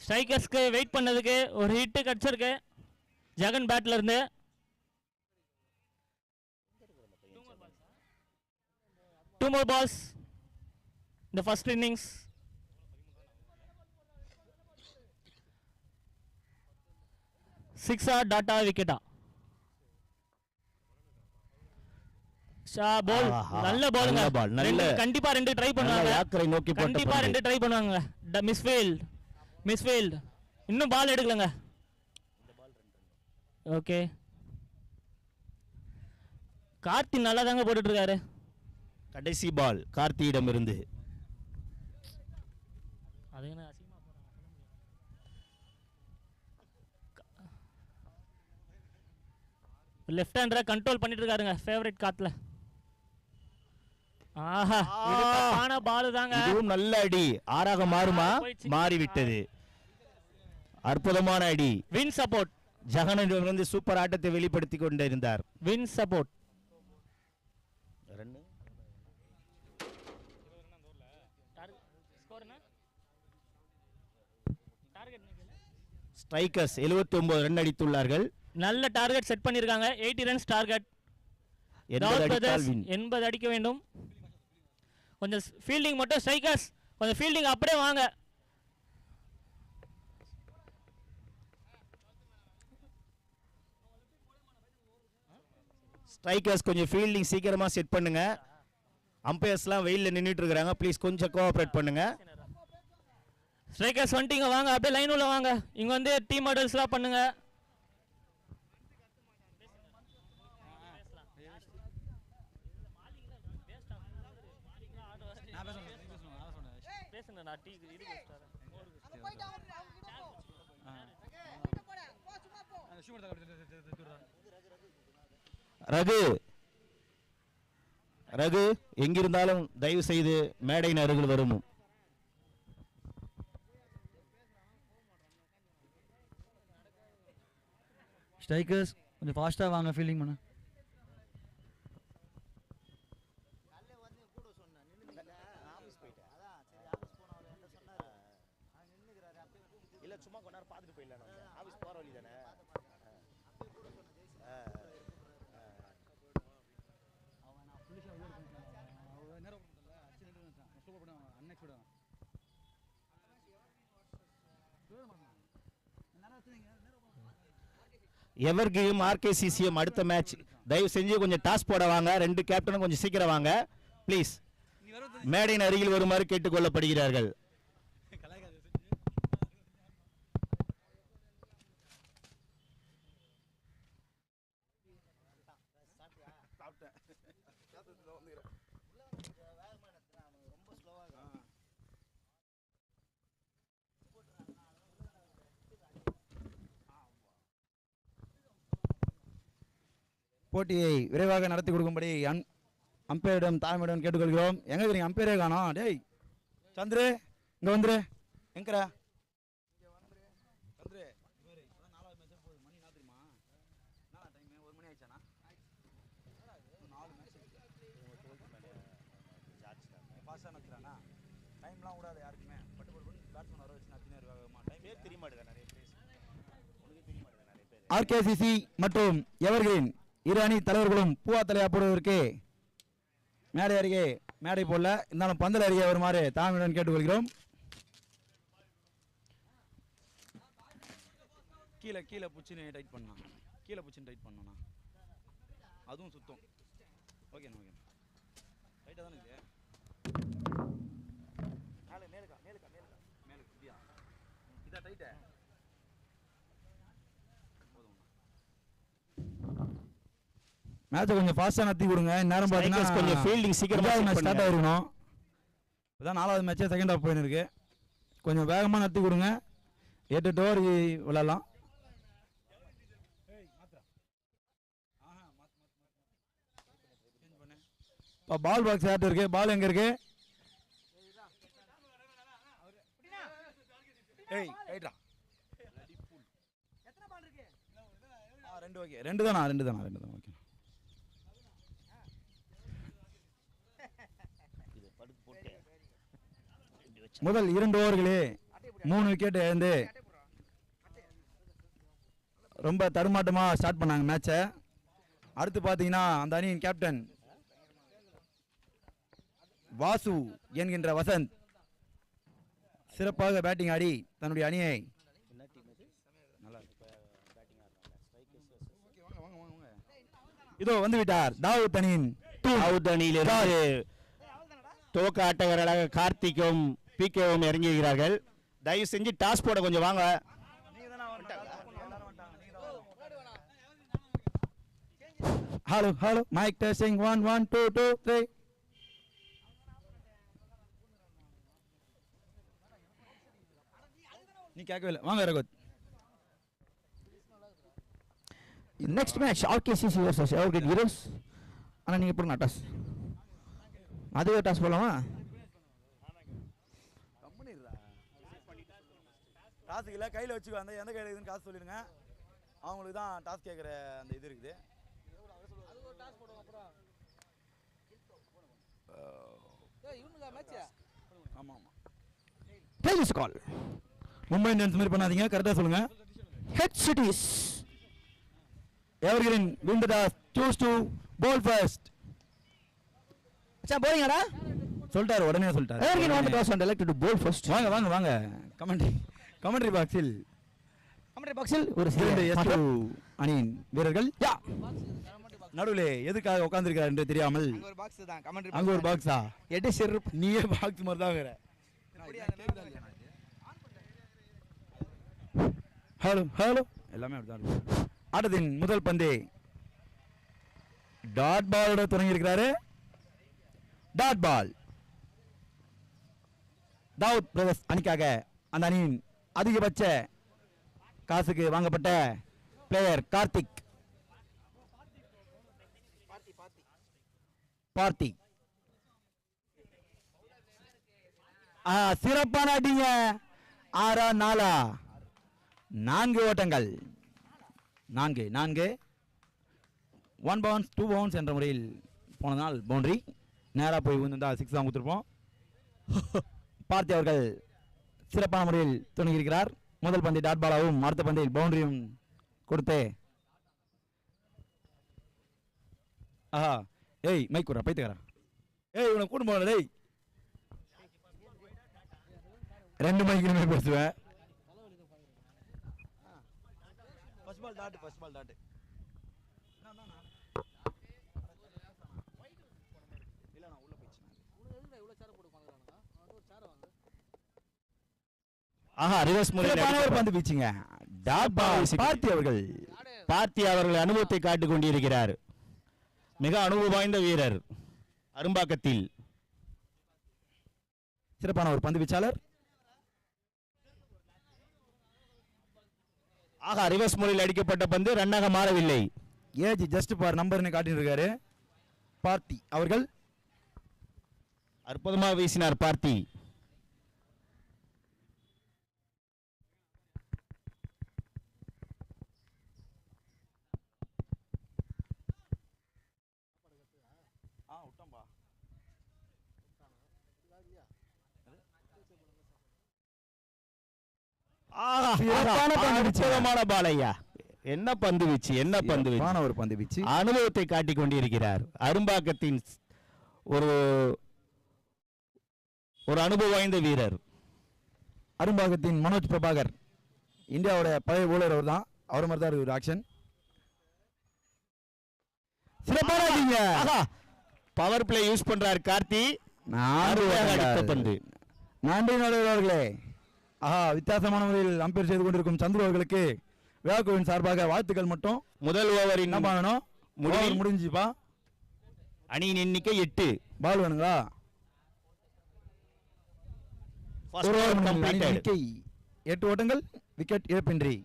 ஸ்ட்ரைக்கர்ஸ்க்கு வெயிட் பண்ணதுக்கு ஒரு ஹிட் கிடைச்சிருக்கு ஜெகன் பேட்ல இருந்து. Two more balls in the first innings. Six டாட்டா விக்கெட்டா. பால் நல்ல பாலுங்க. நல்ல ball, நல்ல கண்டிப்பா 2 ட்ரை நல்ல பண்ணுவாங்க. யாக்கரை நோக்கி போட்ட கண்டிப்பா பந்து. 2 ட்ரை பண்ணுவாங்க. மிஸ்ஃபீல்ட் இன்னும் பால் எடுக்கலங்க. ஓகே. கார்த்தி நல்லா தாங்க போட்டுட்டு இருக்காரு. கடைசி பால் கார்த்தியிடம் இருந்து. அது என்ன அசிங்கமா போறாங்க. லெஃப்ட் ஹேண்டரை கண்ட்ரோல் பண்ணிட்டு இருக்காருங்க ஃபேவரட் காத்துல. ஆஹா இது தப்பான பால் தாங்க. இதுவும் நல்ல அடி. ஆறாக மாறுமா? மாறிவிட்டது. அற்புதமான அடி. Win support. ஜெகனிடமிருந்து சூப்பர் ஆட்டத்தை வெளிப்படுத்தி கொண்டிருந்தார். Win support. ஸ்ட்ரைக்கர்ஸ் 79 ரன் அடித்துள்ளார்கள். நல்ல டார்கெட் செட் பண்ணிருக்காங்க. 80 ரன்ஸ் டார்கெட். 80 அடிக்க வேண்டும். கொஞ்சம் ஃபீல்டிங் மட்டும் ஸ்ட்ரைக்கர்ஸ் கொஞ்சம் ஃபீல்டிங் அப்படியே வாங்க. ஸ்ட்ரைக்கர்ஸ் கொஞ்சம் ஃபீல்டிங் சீக்கிரமா செட் பண்ணுங்க. அம்பையர்ஸ்லாம் வெயில்ல நின்னுட்டு இருக்காங்க. ப்ளீஸ் கொஞ்சம் கோஆபரேட் பண்ணுங்க. ஸ்ட்ரைக்கர்ஸ் வந்துட்டீங்க வாங்க அப்படியே லைன் உள்ள வாங்க. இங்க வந்து டீம் மாடல்ஸ்லாம் பண்ணுங்க. ரகு எங்கிருந்தாலும் தயவு செய்து மேடையின் அருகில் வரும். ஸ்ட்ரைக்கர்ஸ் கொஞ்சம் ஃபாஸ்ட்டாக வாங்க ஃபீல்டிங் பண்ண. எவர்கிரீன் ஆர்கேசிசிஎம் அடுத்த மேட்ச் தயவு செஞ்சு கொஞ்சம் டாஸ் போட வாங்க. 2 கேப்டனும் கொஞ்சம் சீக்கிரம் வாங்க ப்ளீஸ். மேடையின் அருகில் வருமாறு கேட்டுக்கொள்ளப்படுகிறார்கள். போட்டியை விரைவாக நடத்தி கொடுக்கும்படி அம்பையரிடம் தாழ்மையிடம் கேட்டுக்கொள்கிறோம். எங்கே இருக்கிறீங்க? அம்பையரே காணோம். டேய் சந்திரு, இங்கே வந்துரு. எங்கடா சந்திரு? இப்போதான் 4வது மேட்ச் போகுது. மணி என்ன தெரியுமா? என்ன டைம்? 1 மணி ஆயிடுச்சாண்ணா? 4 மேட்ச் ஃபாஸ்ட்டாக நச்சுறாண்ணா. டைம்லாம் கூடாது யாருக்குமே. பட்டு பேட்ஸ்மேன் வர வச்சு நச்சுனே இருக்காங்கம்மா. டைம் பேர் தெரிய மாட்டேங்குது. நிறைய பேர் உனக்கு தெரிய மாட்டேங்குது. நிறைய பேர் ஆர்கேசிசி மற்றும் எவர்கிரீன் இரு அணி தலைவர்களும் பூவா தலையா போடுவதற்கு மேடை அருகே மேடை போடல, இருந்தாலும் பந்தல் அருகே வருமாறு தாழ்மையுடன் கேட்டுக்கொள்கிறோம். கீழே கீழே புச்சின்னு டைட் பண்ணா, கீழே புச்சின்னு டைட் பண்ணா அதுவும் சுத்தம். ஓகேண்ணா ஓகே, ரைட்டாக தானே இது. மேலே மேலுக்கா மேலுக்கா மேலுக்கா மேலுக்கு இப்படியா? இதா டைட்டு? மேட்சை கொஞ்சம் ஃபாஸ்ட்டாக நடத்தி கொடுங்க. நேரம் பார்த்தீங்கன்னா கொஞ்சம் ஃபீல்டிங் சீக்கிரமாக ஸ்டார்ட் ஆகிருக்கணும். இப்போதான் 4வது மேட்சே செகண்ட் ஹாஃப் போயின்னு இருக்கு. கொஞ்சம் வேகமாக நடத்தி கொடுங்க. 8 ஓவர் விளையாடலாம். இப்போ பால் பாக்ஸ் யார்ட்டு இருக்கு? பால் எங்கே இருக்கு? ஏய் ரைட்டா. 2 ஓகே. 2 தானா? 2 தானா? 2 தானா? ஓகே. முதல் 2 ஓவர்களே 3 விக்கெட் இழந்து ரொம்ப தடுமாட்டமாக ஸ்டார்ட் பண்ணாங்க மேட்சை. அடுத்து பார்த்தீங்கன்னா அந்த அணியின் கேப்டன் வாசு என்கின்ற வசந்த் சிறப்பாக பேட்டிங் ஆடி தன்னுடைய அணியை இதோ வந்து விட்டார். தாவூத் அணியின் அணியிலிருந்து துவக்க ஆட்டக்காரர்களாக கார்த்திக்கும் பிகேவும் இறங்குகிறார்கள். தயவு செஞ்சு டாஸ் போட கொஞ்சம் வாங்க. Hello hello mic testing 1 1 2 2 3. நீ கேட்கவே இல்லை. வாங்க ரகுத். Next match RKCC versus evergreen heroes. ஆனால் நீங்கள் போடுங்க டாஸ். அதுவே டாஸ் போடலாமா? டாஸுக்கு இல்லை, கையில் வச்சுக்கோ. அந்த எந்த கையில் இருக்குதுன்னு காசு சொல்லிடுங்க. அவங்களுக்கு தான் டாஸ் கேட்குற அந்த இது இருக்குது. ஆமாம் ஆமாம். டேஜஸ் கால். மும்பை இந்தியன்ஸ் மாதிரி பண்ணாதீங்க, கரெக்டாக சொல்லுங்கள். Head cities evergreen win the toss, choose to bowl first. மச்சான் போறீங்கடா? சொல்லிட்டாரு, உடனே சொல்லிட்டாரு. Evergreen won the toss and elected to bowl first. வாங்க வாங்க வாங்க. கமெண்ட்ரி பாக்ஸில் ஒரு S2 அணியின் வீரர்கள் நடுவில் எதுக்காக உட்கார்ந்திருக்கிறார் என்று தெரியாமல் அங்க ஒரு பாக்ஸா? நீயே பாக்ஸ் மாதிரி தான் வேற. ஹலோ ஹலோ எல்லாமே அப்படிதான் இருக்கு. ஆட்டத்தின் முதல் பந்து டாட் பாலோட தொடங்கி இருக்கிறாரு. டாட் பால் தாவூத் பிரதர்ஸ் அணிக்காக. அந்த அணியின் அதிகபட்ச காசுக்கு வாங்கப்பட்ட பிளேயர் கார்த்திக் பார்த்தி. சிறப்பான அடிங்க. 6 4 4 ஓட்டங்கள். 4 1 பவுன்ஸ் 2 பவுன்ஸ் என்ற முறையில் போன நாள் பவுண்டரி நேராக போய் விழுந்தா 6 தான் கொடுத்துருப்போம். பார்த்தி அவர்கள் சிறப்பான முறையில் துணிகிறார். முதல் பந்தை டாட் பாலாவும் அடுத்த பந்தில் பவுண்டரியும் கொடுத்து ஆஹா. ஏய் மைக் கூட பைத்துக்காரா. ஏய் உனக்கு கூட்டு போகல. டேய் 2 மைக்கிலுமே பேசுவேன். First ball dot. ஆஹா, ரிவர்ஸ் முறையில் பந்து வீச்சுங்க. டாட் பால் பார்த்தி அவர்கள் அனுபவத்தை காட்டிக் கொண்டிருக்கிறார். மிக அனுபவம் வாய்ந்த வீரர். அரும்பாக்கத்தில் சிறப்பான ஒரு பந்து வீச்சாளர். ஆகா, ரிவர்ஸ் முறையில் அடிக்கப்பட்ட பந்து ரன்னாக மாறவில்லை. ஏஜ் ஜஸ்ட் ஃபார் நம்பர்னு காட்டியிருக்காரு பார்த்தி அவர்கள். அற்புதமாக வீசினார் பார்த்தி. அற்புதமான பாலையா, என்ன பந்து வீச்சு, என்ன பந்து வீச்சு, ஒரு பந்து வீச்சு. அனுபவத்தை காட்டிக் கொண்டிருக்கிறார். அரும்பாக்கத்தின் ஒரு ஒரு அனுபவம் வாய்ந்த வீரர். அரும்பாக்கத்தின் மனோஜ் பிரபாகர், இந்தியாவோட பழைய போலர் அவர் தான். அவர் மாதிரி தான் ஒரு ஆக்ஷன். சிறப்பாக பவர் பிளே யூஸ் பண்றார் கார்த்தி. அடித்த பந்து. நன்றி நடுவர்களே. வித்தியாசமான முறையில் அம்பேர் செய்து கொண்டிருக்கும் சந்துரு அவர்களுக்கு விழாக்குழுவின் சார்பாக வாழ்த்துக்கள். மட்டும் முதல் ஓவரின் என்ன பண்ணணும், முடிஞ்சுப்பா. அணியின் எண்ணிக்கை 8. பால் வேணுங்களா? 8 ஓட்டங்கள், விக்கெட் இழப்பின்றி.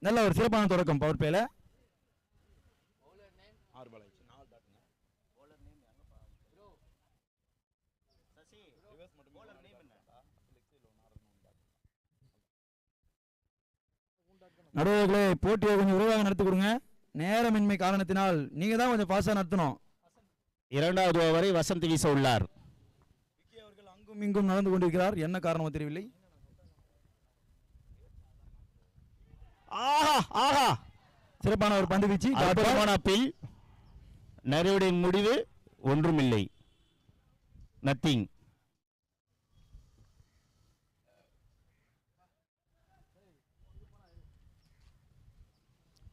நல்ல ஒரு சிறப்பான தொடக்கம் பவர் பிளேல. நடுவர்களே, போட்டியை கொஞ்சம் விரைவாக நடத்தி கொடுங்க. நேரமின்மை காரணத்தினால் நீங்க தான் கொஞ்சம் ஃபாஸ்டா நடத்தணும். இரண்டாவது ஓவரை வசந்த் வீச உள்ளார். அவர்கள் அங்கும் இங்கும் நடந்து கொண்டிருக்கிறார், என்ன காரணமோ தெரியவில்லை. சிறப்பான ஒரு பந்து வீச்சு. அப்பீல். நரியுடைய முடிவு ஒன்றுமில்லை, நத்திங்.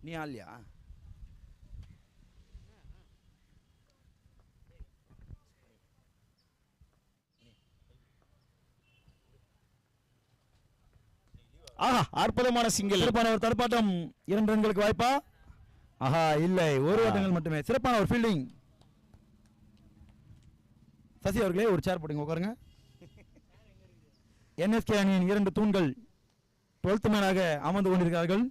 நீ ஆலியா? அற்புதமான சிங்கிள். சிறப்பான ஒரு தடுப்பாட்டம். 2 ரன்களுக்கு வாய்ப்பா? இல்லை, 1 ஓட்டங்கள் மட்டுமே. சிறப்பான ஒரு ஃபீல்டிங். சசி அவர்களே, ஒரு சேர் போட்டுங்க, உட்காருங்க. என்எஸ்கே அணியின் 2 தூண்கள் 12th மேனாக அமர்ந்து கொண்டிருக்கிறார்கள்.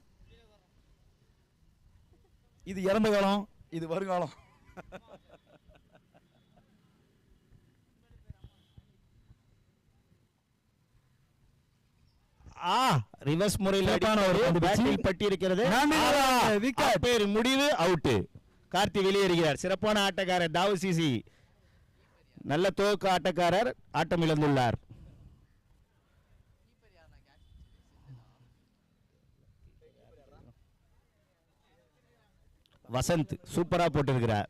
இது இறந்த காலம், இது வருங்காலம். ரிவர்ஸ் முறையில் பட்டி இருக்கிறது. முடிவு அவுட். கார்த்தி வெளியேறுகிறார். சிறப்பான ஆட்டக்காரர் தாவு சிசி, நல்ல துவக்க ஆட்டக்காரர், ஆட்டம் இழந்துள்ளார். வசந்த் சூப்பரா போட்டிருக்கிறார்.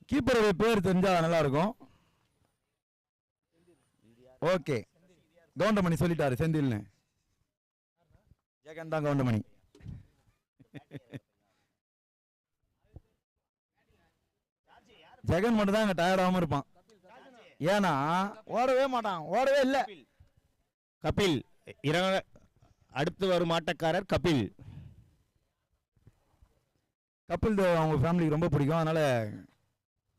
கீப்பருடைய பேர் தெரிஞ்சா நல்லா இருக்கும். ஓகே, கவுண்டமணி சொல்லிட்டாரு செந்தில்னு. ஜெகன் தான் கவுண்டமணி. ஜெகன் மட்டும் தான் டயர்டாகாம இருப்பான். ஏன்னா ஓடவே மாட்டான், ஓடவே இல்லை. கபில் அடுத்து வரும் ஆட்டக்காரர் கபில். கபில் தேவ் அவங்க ஃபேமிலிக்கு ரொம்ப பிடிக்கும், அதனால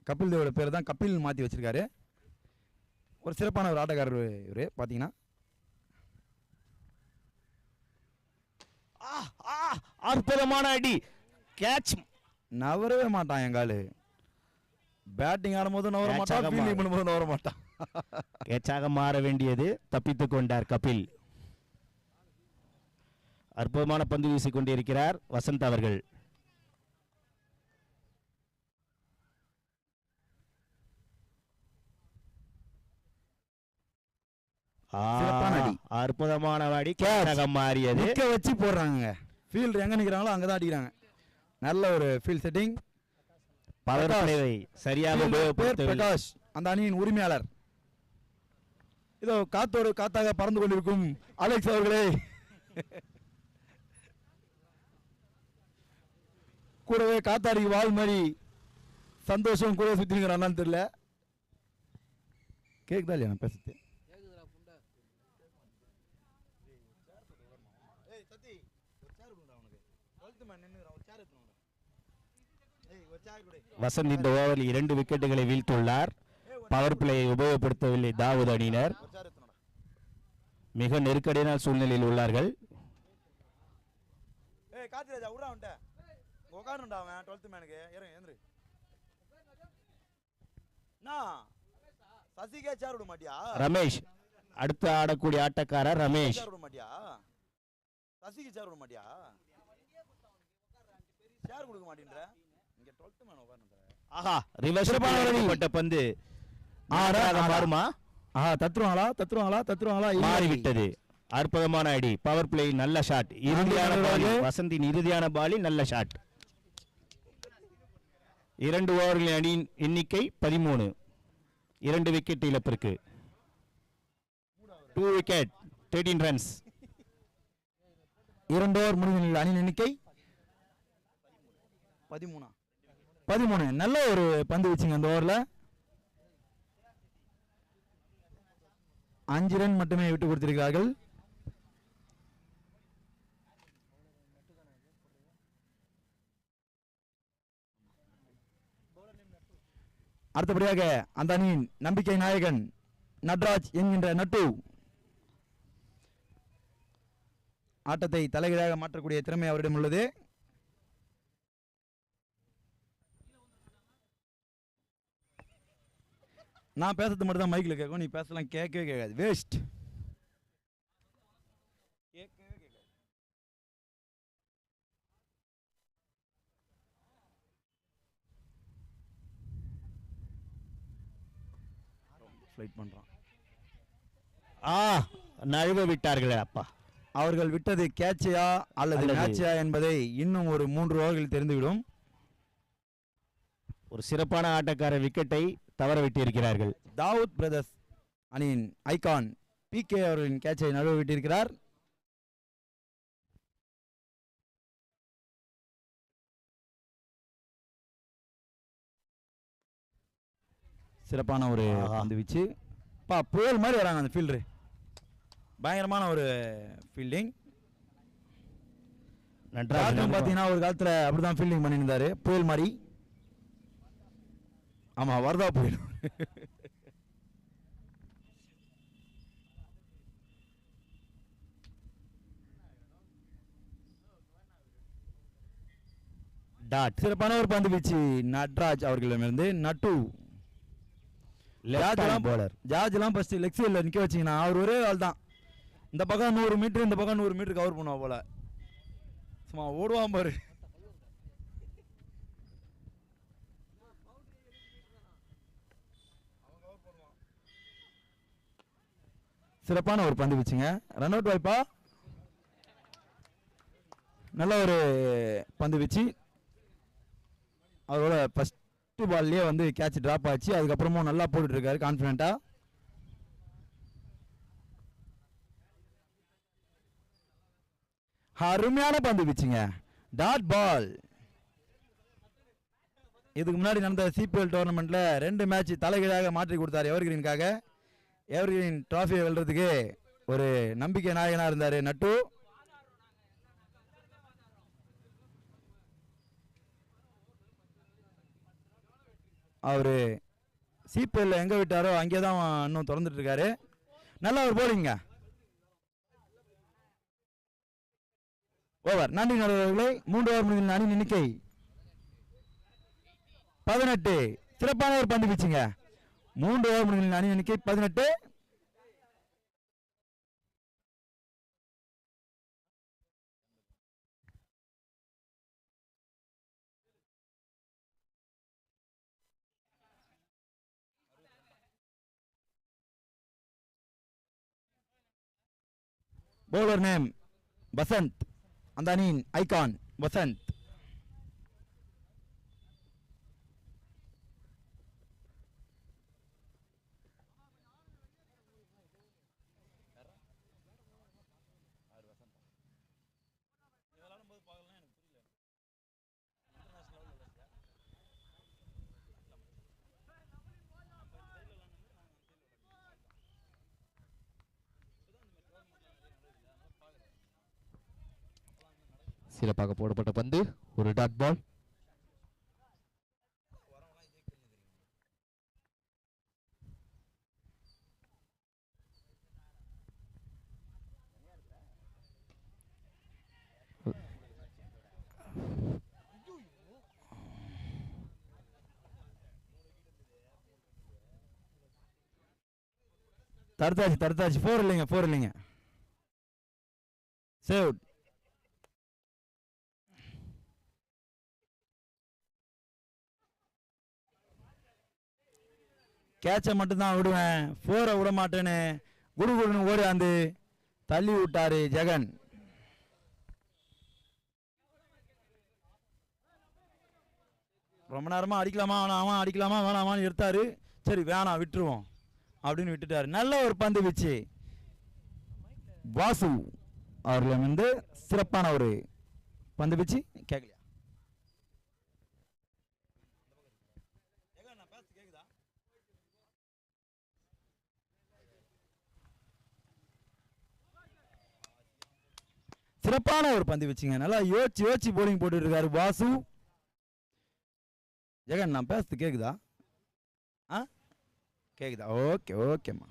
கபில் தேவோட பேர் தான் கபில் மாற்றி வச்சிருக்காரு. ஒரு சிறப்பான ஒரு ஆட்டக்காரர் இவர் பார்த்தீங்கன்னா. அற்புதமான அடி, கேட்ச். நவரவே மாட்டான் எங்காலு. பேட்டிங் ஆடும்போது நவர மாட்டான், ஃபீல்டிங் பண்ணும்போது நவர மாட்டான். கேட்சாக மாற வேண்டியது, தப்பித்துக் கொண்டார் கபில். அற்புதமான பந்து வீசிக் கொண்டிருக்கிறார் வசந்த் அவர்கள். அற்புதமான அடி, கேட்சாக மாறியது. வச்சு போடுறாங்க. ஃபீல்டர் எங்க நிக்கிறாங்களோ அங்கதான் அடிக்கிறாங்க. நல்ல ஒரு ஃபீல்ட் செட்டிங். சரியாக பிரகாஷ் அந்த அணியின் உரிமையாளர். இதோ காத்தோடு காத்தாக பறந்து கொண்டிருக்கும் அலெக்ஸ் அவர்களே, கூடவே காத்தாடி வால் மாதிரி சந்தோஷம் கூட சுத்தினுங்கிறான்னு தெரியல. கேக்குதா இல்லையா நான் பேசுறது? வசந்த் இந்த ஓவரில் 2 விக்கெட்டுகளை வீழ்த்துள்ளார். பவர் பிளேயை உபயோகப்படுத்தவில்லை தாவூத் அணியினர். மிக நெருக்கடியான சூழ்நிலையில் உள்ளார்கள். உட்காருண்டா அவன் 12th மேனுக்கு ஏந்திரு. சசிகே சேர் விட மாட்டியா? ரமேஷ் அடுத்து ஆடக்கூடிய ஆட்டக்காரர் ரமேஷ். சேர் விட மாட்டியா? சசிக்கு சேர் விட மாட்டியா? சேர் கொடுக்க மாட்டேன்ற. இங்க 12th மேன் உட்காருன்ற. ஆஹா ரிவர்ஸ் பண்ணப்பட்ட பந்து மாறுமா? தத்துருவாங்களா மாறிவிட்டது. அற்புதமான அடி. Power play. நல்ல ஷாட். இறுதியான பால். வசந்தின் இறுதியான பாலில் நல்ல ஷாட். 2 ஓவர்களின் அணியின் எண்ணிக்கை 13. 2 விக்கெட் இழப்பிற்கு. 2 விக்கெட் 13 ரன்ஸ். 2 ஓவர் முடிவில் அணியின் எண்ணிக்கை 13. நல்ல ஒரு பந்து வச்சுங்க அந்த ஓவரில். 5 ரன் மட்டுமே விட்டு கொடுத்திருக்கிறார்கள். அடுத்தபடியாக அந்த அணியின் நம்பிக்கை நாயகன் நட்ராஜ் என்கின்ற நட்டு ஆட்டத்தை தலைகீழாக மாற்றக்கூடிய திறமை அவரிடம் உள்ளது. நான் பேசுறது மட்டும் தான் மைக்கில் கேட்கும், நீ பேசலாம் கேட்கவே கேட்காது. வேஸ்ட். ஃப்ளைட் பண்றான். நழுவ விட்டார்களே அப்பா. அவர்கள் விட்டது கேட்சையா அல்லது மேட்சா என்பதை இன்னும் ஒரு 3 ஓவர்கள் தெரிந்துவிடும். ஒரு சிறப்பான ஆட்டக்காரர் விக்கெட்டை தவற விட்டிருக்கிறார்கள். தாவூத் பிரதர்ஸ் அணியின் ஐகான் PK அவர்களின் கேட்சை நழுவ விட்டிருக்கிறார். சிறப்பான ஒரு பந்து வீச்சு. புயல் மாதிரி வராங்க அந்த ஃபீல்டரு. பயங்கரமான ஒரு ஃபீல்டிங். பார்த்தீங்கன்னா ஒரு காலத்தில் அப்படிதான் ஃபீல்டிங் பண்ணியிருந்தாரு, புயல் மாதிரி. ஆமா, வரதா புயல். சிறப்பான ஒரு பந்து வீச்சு நட்ராஜ் அவர்களிடமிருந்து. நட்டு ஜார்ஜ்லாம் ஃபர்ஸ்ட் லெக் சைடில் நிற்க வச்சிங்கன்னா அவர் ஒரே ஆள் தான். இந்த பக்கம் 100 மீட்டர், இந்த பக்கம் 100 மீட்டர் கவர் பண்ணுவா போல. சும்மா ஓடுவான் பாரு. சிறப்பான ஒரு பந்து வீச்சுங்க. ரன் அவுட் வாய்ப்பா. நல்ல ஒரு பந்து வீச்சு. அவரோட ஃபர்ஸ்ட் பால்லேயே வந்து கேட்ச் டிராப் ஆச்சு. அதுக்கப்புறமும் நல்லா போட்டுட்டு இருக்காரு கான்ஃபிடென்ட்டா. அருமையான பந்து வீச்சுங்க. Dot ball. இதுக்கு முன்னாடி நடந்த CPL டோர்னமெண்ட்ல 2 மேட்ச் தலைகீழாக மாற்றி கொடுத்தாரு எவர்கிரீனுக்காக. எவர்கிரீன் டிராஃபியை வெல்றதுக்கு ஒரு நம்பிக்கை நாயகனா இருந்தாரு நட்டு. அவரு CPL எங்க விட்டாரோ அங்கே தான் இன்னும் திறந்துட்டு இருக்காரு. நல்ல ஒரு போலிங்க. ஓவர். நன்றி நடுவர்களே. 3 ஓவர் முடிவில் அணி எண்ணிக்கை 18. சிறப்பான ஒரு பந்து வீச்சுங்க. 3 ஓவர் முடிவில் அணி எண்ணிக்கை 18. bowler name Vasanth. அந்த அணியின் ஐகான் வசந்த். சிறப்பாக போடப்பட்ட பந்து. ஒரு டாட் பால். தடுத்தாச்சு 4 இல்லைங்க சேவ். கேட்சை மட்டும்தான் விடுவேன், 4 விட மாட்டேன்னு குடுகுடுன்னு ஓடியாந்து தள்ளி விட்டாரு ஜெகன். ரொம்ப நேரமா அடிக்கலாமா வேணாமான்னு எடுத்தாரு. சரி வேணாம் விட்டுருவோம் அப்படின்னு விட்டுட்டாரு. நல்ல ஒரு பந்து வீச்சு வாசு அவர்கள் வந்து சிறப்பான ஒரு பந்து வீச்சு. கேட்கலையா? சிறப்பான ஒரு பந்து வச்சுங்க. நல்லா யோசிச்சு போலிங் போட்டுட்டு இருக்காரு வாசு. ஜெகன் நான் பேசுறது கேக்குதா? கேக்குதா? ஓகேம்மா.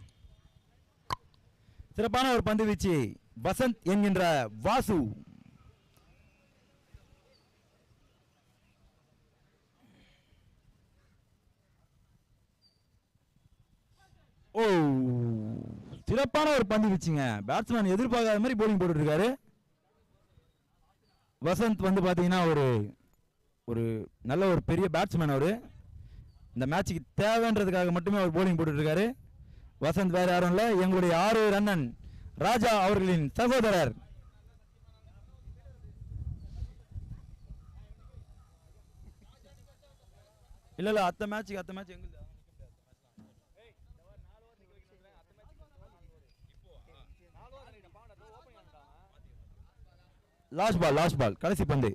சிறப்பான ஒரு பந்து வீச்சு வசந்த் என்கின்ற வாசு. ஓ சிறப்பான ஒரு பந்து வீச்சுங்க. பேட்ஸ்மேன் எதிர்பார்க்காத மாதிரி போலிங் போட்டுட்டு இருக்காரு. வசந்த் வந்து பாத்தீங்கன்னா ஒரு நல்ல ஒரு பெரிய பேட்ஸ்மேன். அவரு இந்த மேட்சுக்கு தேவைன்றதுக்காக மட்டுமே அவர் போலிங் போட்டுட்டு இருக்காரு. வசந்த் வேற யாரும் இல்ல, எங்களுடைய 6 ரன்னன் ராஜா அவர்களின் சகோதரர். இல்ல அத்த மேட்ச் எங்க லாஸ்ட் பால் கடைசி பந்து.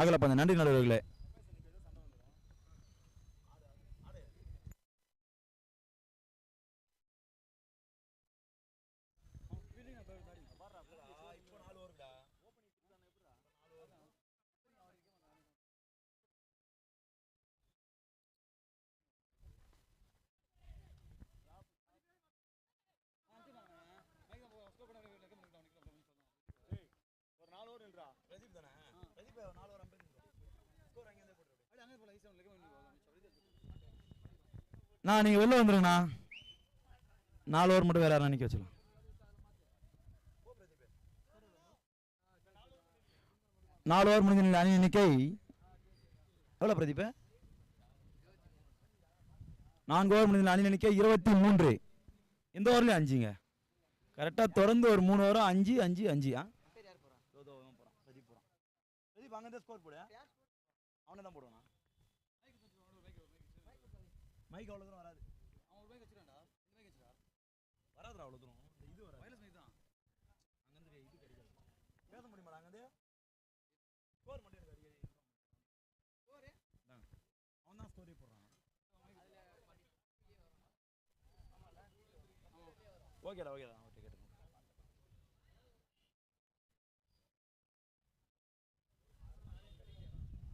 அகல பந்து. நன்றி நடுவர்களே. நீங்க வெளில வந்துருங்கண்ணா. 4 ஓவர் மட்டும் வேற யாரும் நிக்க வச்சிடலாம். நாலு ஓவர் முடிஞ்ச அணி எண்ணிக்கை எவ்வளவு பிரதீப்? 4 ஓவர் முடிஞ்ச அணி எண்ணிக்கை 23. இந்த ஓவர்லயும் 5ங்க. கரெக்டா தொடர்ந்து ஒரு 3 ஓவர் 5 5 5. பிரதீப் அங்க இருந்து ஸ்கோர் போடு. அவனே தான் போடுவானா? மைக் அவ்வளவு தூரம் வராது. அவன் ஒரு மைக் வச்சிரான்டா. இந்த மைக் வச்சிரா. வராதுடா அவ்வளவு தூரம். இது வராது. வயர்லெஸ் மைக் தான். அங்க இருந்து இது கிடைக்காது. பேச முடியுமாடா அங்க இருந்து? ஸ்கோர் மட்டும் எனக்கு அடிக்கடி. ஸ்கோர்? அவன் தான் ஸ்கோரே போடுறான். ஓகேடா ஓகே கேட்டுக்கோ.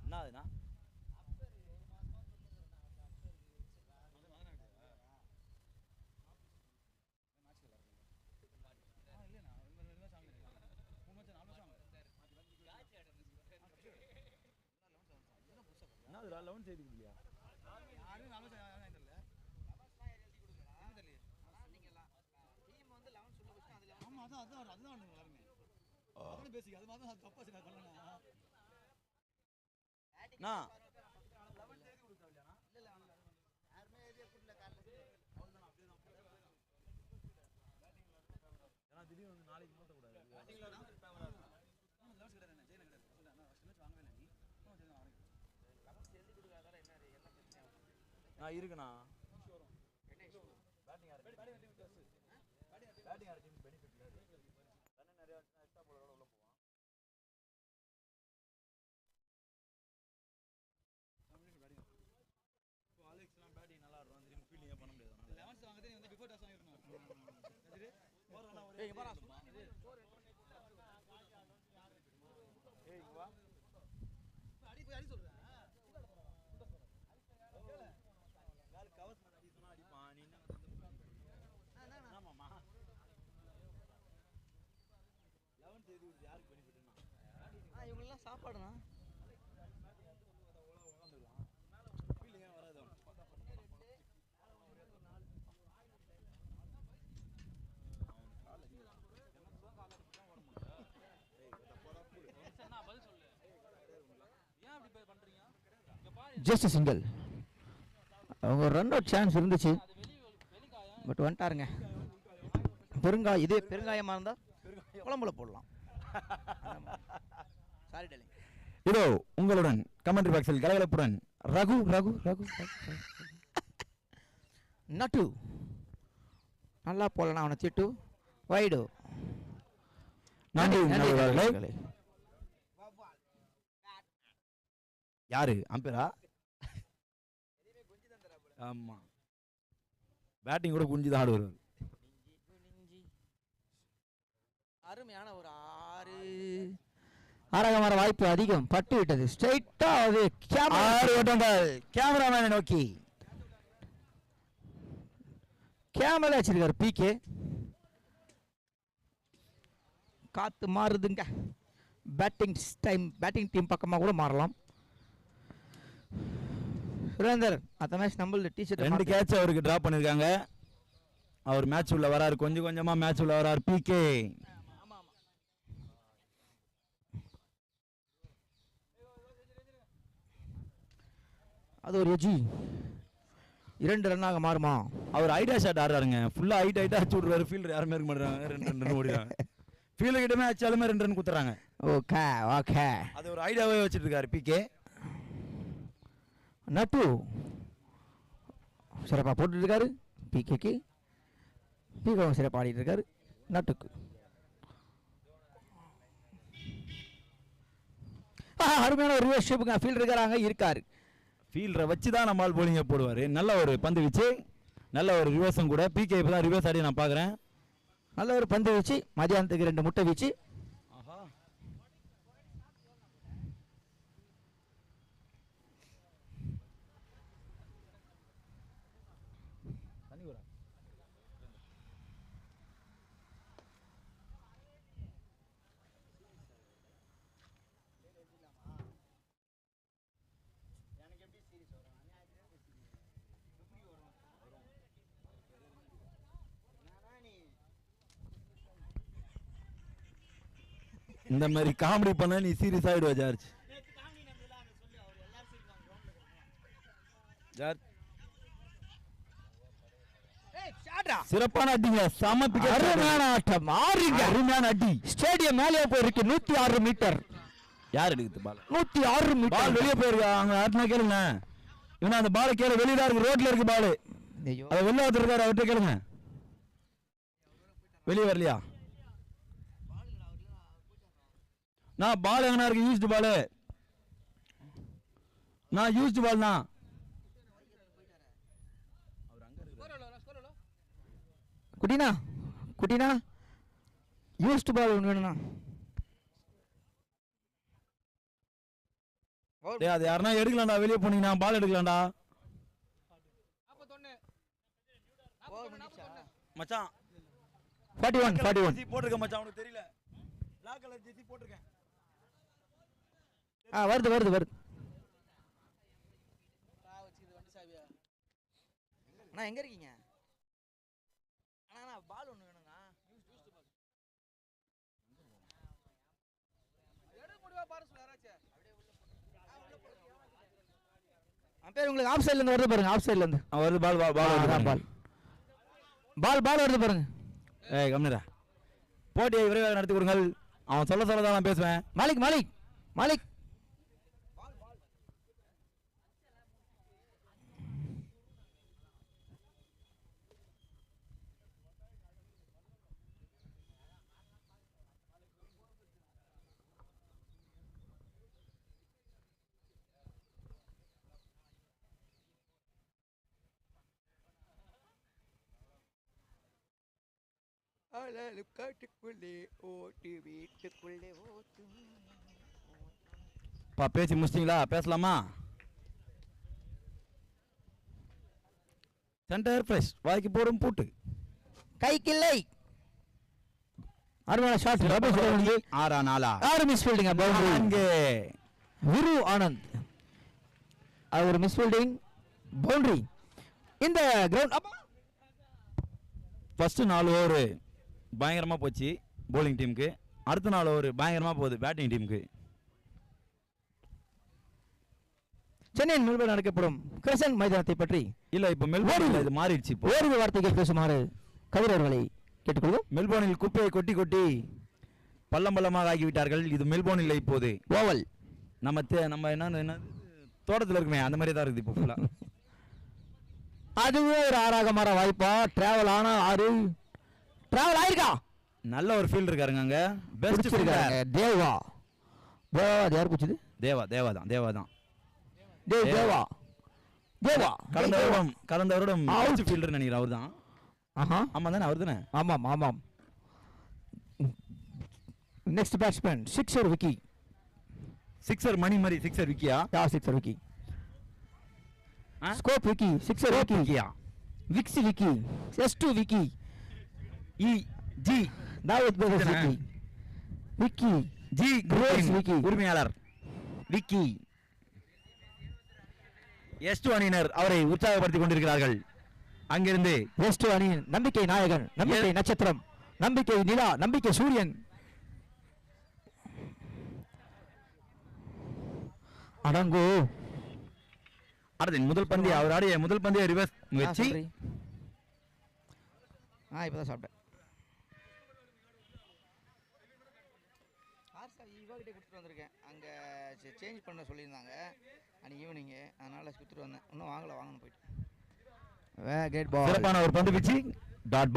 என்ன அதுனா? என்னதுடா 11 செய்தி இல்லையா? யாரும் 11 தெரியல. 11 எழுதி கொடுங்க. என்ன தெரியல. அதான் நீங்க டீம் வந்து 11 சொல்ல வச்சா அதுல ஆமா அதான் எல்லாரும் அதான் பேசிக்க. அது மாதிரி தப்பா செய்ய பண்ணலாம். நான் 11 செய்தி கொடுத்தாவியானா? இல்ல யாருமே ஏரியா குட்ல கார்ல அவ்வளவுதான் அப்படியே தான். ஏனா திடீர்னு வந்து நாளைக்கு மூட்ட கூடாது. பேட்டிங்ல தான் ரிப்பேர் வராது. லவுட் ஸ்பீக்கர் என்ன ஜெயின கிடையாது. இல்ல நான் ஃபர்ஸ்ட் மேட்ச் வாங்கவே இல்ல நீ. சரி நான் வாங்கிக்கிறேன். லவுட் எழுதி கொடுக்காதல என்ன பிரச்சனை ஆகும்? இருக்குண்ணா. வரும். என்ன issue? Batting or team benefit. Batting or team benefit இல்ல. ரன் நிறைய எக்ஸ்ட்ரா போலரோட உள்ள போவான். தமிழுக்கு பேட்டிங். இப்போ அலெக்ஸ்லாம் பேட்டிங் நல்லா ஆடுறான். திரும்பி ஃபீல்டிங் பண்ண முடியாது. 11 வாங்குறதே நீ வந்து பிஃபோர் டாஸ் வாங்கிரணும். சரி. ஓவர் வேணா ஒரு. ஏய் இங்க பாரு. ஏய் இங்க வா. அடி போய் அடி சொல்றேன். கால் கவர் பண்ண அடி சொன்னா அடிப்பான். நீ என்ன ஆமாமா 11 தேதி யாருக்கு பெனிஃபிட்னா? இவங்கெல்லாம் சாப்பாடுண்ணா. Just single. அவங்க ரன் அவுட் சான்ஸ் இருந்துச்சு, பட் வந்துட்டாருங்க. பெருங்காயம், இதே பெருங்காயமாக இருந்தால் குழம்புல போடலாம். Sorry darling. இதோ உங்களுடன் கமெண்ட்ரி பாக்ஸில் கலகலப்புடன் ரகு ரகு ரகு நட்டு நல்லா போடலாம். அவனை திட்டு வைடு. நன்றி நன்றி நண்பர்களே. யாரு அம்பேரா? ஆமா, பேட்டிங் கூட குஞ்சு தான் ஆடுவார். அருமையான ஒரு 6 வர வாய்ப்பு அதிகம். பட்டு விட்டது. ஸ்ட்ரைட்டா அது 6 ஓட்டங்கள் கேமராமேனை நோக்கி. கேமரா வச்சிருக்காரு பிகே. காத்து மாறுதுங்க. பேட்டிங் டீம் பக்கமாக கூட மாறலாம். சுரேந்தர் அந்த மேட்ச் நம்மள டீச்சர் 2 கேட்ச் அவருக்கு டிராப் பண்ணிருக்காங்க. அவர் மேட்ச் உள்ள வராரு, கொஞ்சம் கொஞ்சமா மேட்ச் உள்ள வராரு பிகே. அது ஒரு எஜி 2 ரன்னாக மாறுமா? அவர் ஐடியா ஷாட் ஆடுறாருங்க. ஃபுல்லா ஹைட்டா அடிச்சு விடுறாரு. ஃபீல்டர் யாருமே இருக்க மாட்டாங்க. 2 ரன் ஓடிறாங்க. ஃபீல்டர் கிட்டமே அடிச்சாலுமே 2 ரன் குத்துறாங்க. Okay okay. அது ஒரு ஐடியாவே வச்சிட்டு இருக்காரு பிகே. நட்டு சிறப்பாக போட்டுட்டு இருக்காரு. பிகேக்கு பிகவும் சிறப்பாக ஆடிட்டு இருக்காரு. நட்டுக்கு அருமையான ஒரு ரிவர்ஸ் ஷேப்புங்க. ஃபீல்டர் இருக்காரு. ஃபீல்டரை வச்சு தான் நம்மால் போலிங்க போடுவார். நல்ல ஒரு பந்து வீச்சு, நல்ல ஒரு ரிவர்ஸும் கூட. பிகே இப்போ தான் ரிவர்ஸ் ஆடி நான் பார்க்குறேன். நல்ல ஒரு பந்து வீச்சு. மதியானத்துக்கு 2 முட்டை வீச்சு. இந்த மாதிரி காமெடி பண்ண நீ சீரியஸ் ஆயிடுவா ஜார்ஜ். சிறப்பான அடிங்க. சம பிகே. அருமையான ஆட்டம். அருமையான அடி. ஸ்டேடியம் மேலே போயிருக்கு. 106 மீட்டர். யார் எடுக்குது பால்? 106 பால் மீட்டர். வெளியே போயிருக்கா. அங்க ஆட்டினா கேளுங்க. இவனா அந்த பால் கீழே வெளியே தான் இருக்கு. ரோட்ல இருக்கு பால். அதை வெளியே வந்துருக்காரு. அவர்கிட்ட கேளுங்க. வெளியே வரலையா? நான் பால் எங்கனா இருக்கு? யூஸ்டு பால். நான் யூஸ்டு பால் தான். குட்டினா யூஸ்டு பால் ஒன்று வேணும்ண்ணா. டேய் அது யாருன்னா எடுக்கலாம்டா. வெளியே போனீங்கன்னா பால் எடுக்கலாம்டா மச்சான். 41 போட்டிருக்கேன் மச்சான். உனக்கு தெரியல. பிளாக் கலர் ஜெர்சி போட்டிருக்கேன். வருது. அண்ணா எங்க இருக்கீங்க? அண்ணா பால் ஒன்று வேணும்ண்ணா. அம்பேர் உங்களுக்கு ஆஃப் சைடுல இருந்து வருது பாருங்க. ஆஃப் சைடுல இருந்து வருது பால். பால் வருது பாருங்க. ஏய் கம்னரா. போட்டியை விரைவாக நடத்தி கொடுங்கள். அவன் சொல்ல தான் நான் பேசுவேன். மாலிக் பேசி முடிச்சிட்டீங்களா? பேசலாமா? சென்டர் ஃப்ரெஷ் வாய்க்கு போடும் பூட்டு கைக்கில்லை. அருமையான ஷாட் ரபேஷ் சிறப்பான 6-4 யாரு மிஸ் ஃபீல்டிங் பவுண்டரி அங்கே விரு ஆனந்த் அது ஒரு மிஸ் ஃபீல்டிங் பவுண்டரி இந்த கிரவுண்ட் ஃபர்ஸ்ட் 4 ஓவர் பயங்கரமாக போச்சு bowling டீமுக்கு. அடுத்த 4 ஓவர் பயங்கரமாக போகுது பேட்டிங் டீமுக்கு. சென்னையின் மெல்பர்ன் நடக்கப்படும் கிரசன்ட் மைதானத்தை பற்றி இல்லை இப்போ மெல்போர்னில் இது மாறிடுச்சு. இப்போ ஓரிரு வார்த்தைகள் பேசுமாறு கதிர் அவர்களை கேட்டுக்கொள்வோம். மெல்போர்னில் குப்பையை கொட்டி கொட்டி பள்ளம் பள்ளமாக ஆகிவிட்டார்கள். இது மெல்போர்ன் இல்லை இப்போது ஓவல். நம்ம என்ன தோட்டத்தில் இருக்குமே அந்த மாதிரி தான் இருக்குது இப்போ ஃபுல்லாக. அதுவும் ஒரு ஆறாக மாற வாய்ப்பா? டிராவல் ஆனா ஆறு டிராவல் ஆயிருக்கா? நல்ல ஒரு ஃபீல்ட் இருக்காருங்க அங்கே. பெஸ்ட் இருக்காங்க தேவா. தேவா அது யார் பிடிச்சது? தேவா தான் தேவா தேவா கடந்த வருடம் Out. ஃபீல்டர் நினைக்கிறேன் அவர் தான். ஆஹா ஆமாம் தானே அவர் தானே. ஆமாம். Next batsman sixer Vicky. Sixer Mani மாதிரி சிக்ஸர் விக்கியா? சிக்ஸர் விக்கி. ஆ? ஸ்கோப் விக்கி. சிக்ஸர் விக்கி. விக்கியா? விக்ஸி விக்கி. S2 விக்கி. ஜி தாவூத் பிரதர்ஸ் விக்கி. விக்கி ஜி Grace விக்கி. உரிமையாளர் விக்கி. S2 அணியினர் அவரை உற்சாகப்படுத்திக் கொண்டிருக்கிறார்கள். அங்கிருந்து S2 அணியின் நம்பிக்கை நாயகன், நம்பிக்கை நட்சத்திரம், நம்பிக்கை நிலா, நம்பிக்கை சூரியன். அடங்கோ அடுத்த முதல் பந்தி அவர் ஆடிய முதல் பந்திய ரிவர்ஸ் முயற்சி. இப்பதான் சாப்பிட்டேன். கொடுத்துட்டு வந்திருக்கேன். அங்கே சேஞ்ச் பண்ண சொல்லியிருந்தாங்க அன்றைக்கி ஈவினிங்கு, அதனால் கொடுத்துட்டு வந்தேன். இன்னும் வாங்கணும் போயிட்டு. Great ball. சிறப்பான ஒரு பந்து பிச்சு டாட்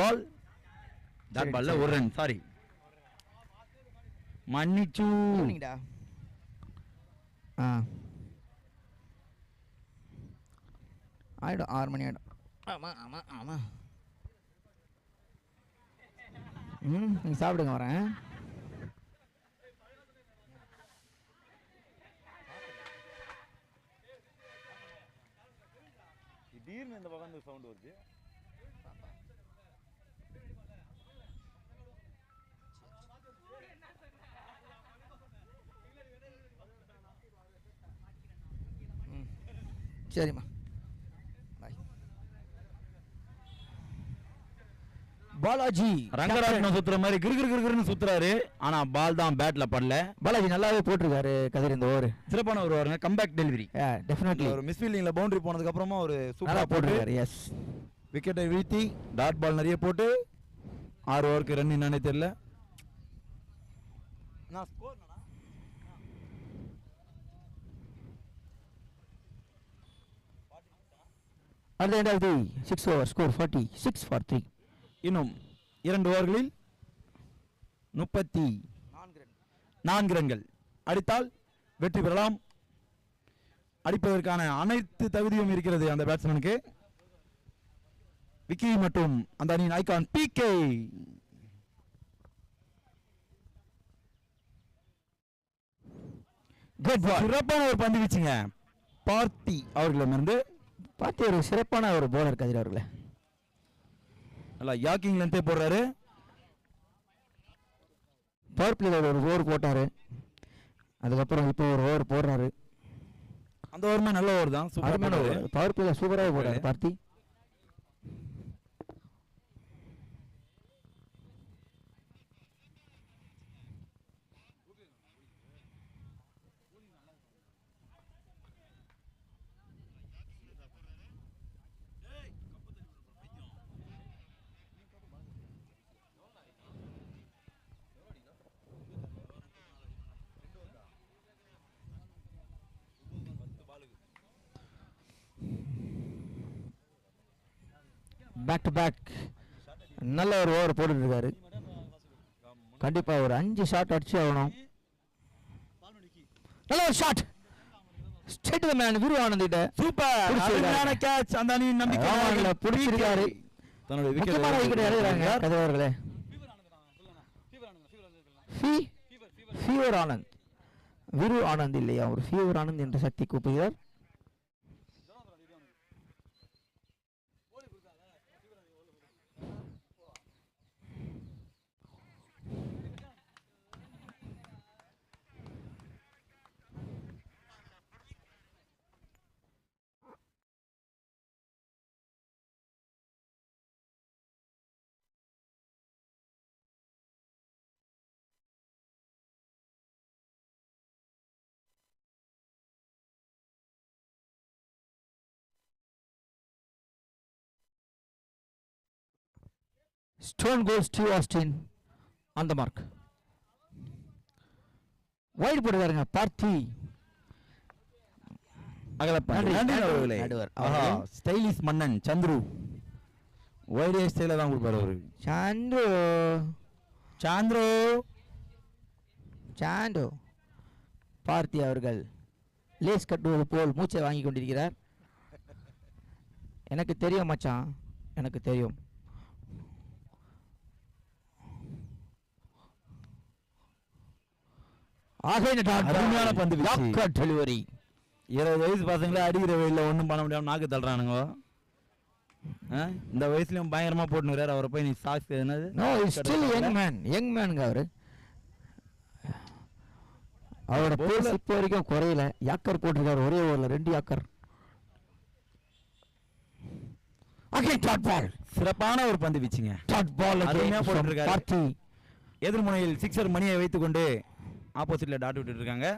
பால்ல ஒரு ரன். சாரி மன்னிச்சு. ஈவினிங்டா. ஆயிடும் 6 மணி ஆயிடும். ஆமாம். நீங்கள் சாப்பிடுங்க, வரேன். திடீர்னு இந்த பக்கம் சவுண்ட் வருது. சரிம்மா பாய். பாலாஜி ரங்கராஜன் சுத்துற மாதிரி கிருகிருன்னு சுத்துறாரு. ஆனா பால் தான் பேட்ல படல. பாலாஜி நல்லாவே போட்டிருக்காரு கதிர் இந்த ஓவர். சிறப்பான ஒரு ஓவருங்க. Comeback delivery. டெஃபினெட்லி ஒரு மிஸ் ஃபீல்டிங்ல பவுண்டரி போனதுக்கு அப்புறமா ஒரு சூப்பரா நல்லா போட்டு போட்டிருக்காரு. எஸ், விக்கெட்டை வீழ்த்தி டாட் பால் நிறைய போட்டு 6 ஓவருக்கு ரன் என்னன்னே தெரியல. at the end of the 6 over score 46 for 3. இன்னும் 2 ஓவர்களில் 34 ரன்கள் அடித்தால் வெற்றி பெறலாம். அடிப்பதற்கான அனைத்து தகுதியும் இருக்கிறது அந்த பேட்ஸ்மேனுக்கு. விக்கி மற்றும் அந்த அணியின் ஐகான் PK. சிறப்பான ஒரு பந்து வீச்சுங்க பார்த்தி அவர்களிடமிருந்து. பார்த்தி ஒரு சிறப்பான ஒரு போலர் கதிர் அவர்களே. நல்லா யாக்கிங் லென்த்தே போடுறாரு. பவர் பிளேயர் ஒரு ஓவர் போட்டாரு, அதுக்கப்புறம் இப்போ ஒரு ஓவர் போடுறாரு. அந்த ஓவருமே நல்ல ஓவர் தான். அருமையான பவர் பிளேயர் சூப்பராக போடுறாரு பார்த்தி. பேக் டு பேக் நல்ல ஒரு ஓவர் போட்டுட்டு இருக்காரு. கண்டிப்பா ஒரு 5 ஷாட் அடிச்சு ஆகணும். நல்ல ஒரு shot straight to the man. விரு ஆனந்திட்ட சூப்பர் அருமையான கேட்ச். அந்த அணியின் நம்பிக்கை பிடிச்சிருக்காரு. தன்னுடைய முக்கியமான விக்கெட் எடுக்கிறாங்க கதிர் அவர்களே. ஃபீவர் ஆனந்த், விரு ஆனந்த் இல்லையா, ஒரு ஃபீவர் ஆனந்த் என்ற சக்தி கூப்பிடுகிறார். Stone goes Steve Austin on the mark. Wide போடுறாருங்க பார்த்தி. அகலப்பந்து. நன்றி, நன்றி அவர்களே. நடுவர் ஆஹா, அவர்களே. ஸ்டைலிஷ் மன்னன் சந்துரு. வைடே ஸ்டைல தான் கொடுப்பாரு அவரு. சாண்டு சாந்திரோ. சாண்டு பார்த்தி அவர்கள் லேஸ் கட்டுவது போல் மூச்சை வாங்கி கொண்டிருக்கிறார். எனக்கு தெரியும் மச்சான், எனக்கு தெரியும். அருமையான பந்து வீச்சு. டெலிவரி. 20 வயசு பசங்களே அடிக்கிற வெயில ஒன்றும் பண்ண முடியாம நாக்கு தள்ளுறானுங்க. இந்த வயசுலயும் பயங்கரமா போட்டுனுறாரு. அவரை போய் நீ சாக்ஸ் என்னது? நோ ஸ்டில் யங் மேனுங்க அவரு. அவரோட பேஸ் இப்போ வரைக்கும் குறையல. யாக்கர் போட்டிருக்காரு ஒரே ஓவர்ல 2 யாக்கர். Again dot ball. சிறப்பான ஒரு பந்து வீச்சுங்க. டாட் பால் அருமையா போட்டிருக்காரு. பார்த்தி. எதிர்முனையில் சிக்ஸர் மணியை வைத்துக்கொண்டு ஆப்போசிட்ல டாட் விட்டுட்டு இருக்காங்க.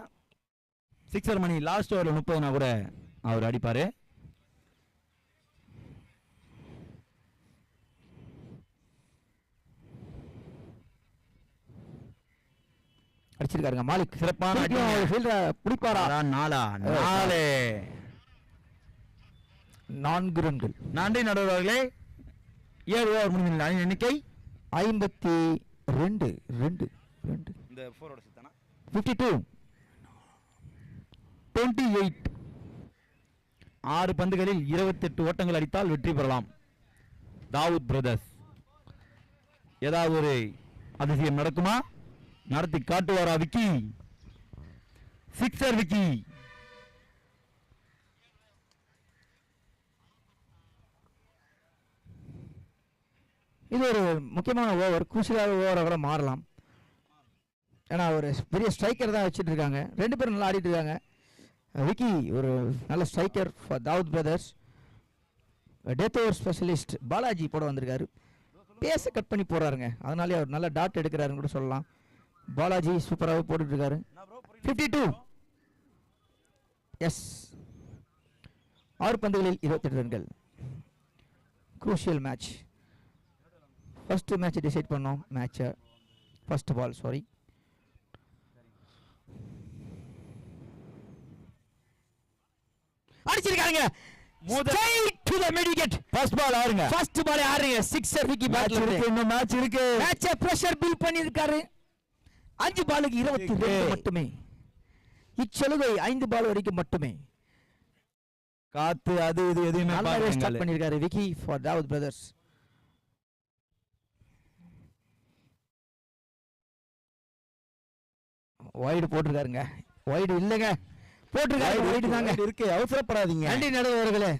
சிக்ஸர் மணி லாஸ்ட் ஓவர்ல 30னா கூட அவர் அடிப்பாரு. அடிச்சிருக்காருங்க மாலிக். சிறப்பான அடி. ஃபீல்டர் பிடிப்பாரா? 4 ரன்கள். நன்றி நடுவர்களே. 7 ஓவர் முடிந்த அணி எண்ணிக்கை 52. இந்த 4 ஓட சுத்தானா 52. 28. 6 பந்துகளில் 28 ஓட்டங்கள் அடித்தால் வெற்றி பெறலாம். தாவூத் பிரதர்ஸ் ஏதாவது ஒரு அதிசயம் நடக்குமா? நடத்தி காட்டுவாரா விக்கி? சிக்ஸர் விக்கி. இது ஒரு முக்கியமான ஓவர், குருசிலான ஓவராக கூட மாறலாம். ஏன்னா ஒரு பெரிய ஸ்ட்ரைக்கர் தான் வச்சுட்டு இருக்காங்க. 2 பேரும் நல்லா ஆடிட்டு இருக்காங்க. விக்கி ஒரு நல்ல striker for Dawood brothers. Death over specialist Balaji போட வந்திருக்காரு. பேஸை கட் பண்ணி போடுறாருங்க. அதனாலே அவர் நல்ல டாட் எடுக்கிறாருன்னு கூட சொல்லலாம். பாலாஜி சூப்பராகவே போட்டுட்டு இருக்காரு. 52. எஸ், 6 பந்துகளில் 28 ரன்கள். Crucial match. First match decide பண்ணோம். மேட்சை ஃபர்ஸ்ட் பால் சாரி. அடிச்சிருக்காங்க. Straight to the mid wicket. First ball ஆடுங்க. ஃபர்ஸ்ட் பால் ஆடுங்க. சிக்ஸர் விக்கி பேட்ல இருக்கு. இன்னும் மேட்ச் இருக்கு. மேட்சை பிரஷர் பில்ட் பண்ணி இருக்காரு. 5 பாலுக்கு 22 மட்டுமே. இச்சலுகை 5 பால் வரைக்கும் மட்டுமே. காத்து அது இது எதுவுமே நல்லா ஸ்டார்ட் பண்ணிருக்காரு Vicky for Dawood brothers. Wide போட்டிருக்காருங்க. வைடு இல்லைங்க, போட்டிருக்காரு. வைடு தாங்க இருக்கு. அவசரப்படாதீங்க. நன்றி நடுவர்களே.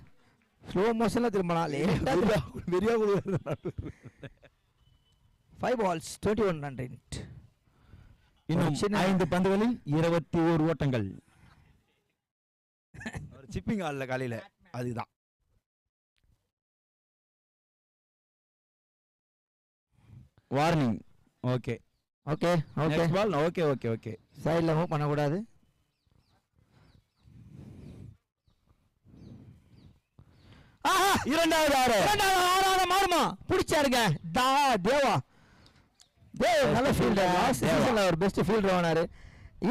ஸ்லோ மோஷன்ல திரும்பலாம். 5 balls 21 run rate. இன்னும் 5 பந்துகளில் 21 ஓட்டங்கள். சிப்பிங் ஆடல காலையில அதுதான். Warning. Okay okay okay next ball. Okay okay okay. சைடுல மூவ் பண்ண கூடாது. ஆஹா, இரண்டாவது ஆறு மாறுமா பிடிச்சாருங்க. தேவா நல்ல ஃபீல்டர். லாஸ்ட் சீசன்ல அவர் பெஸ்ட் ஃபீல்டர் ஆனாரு.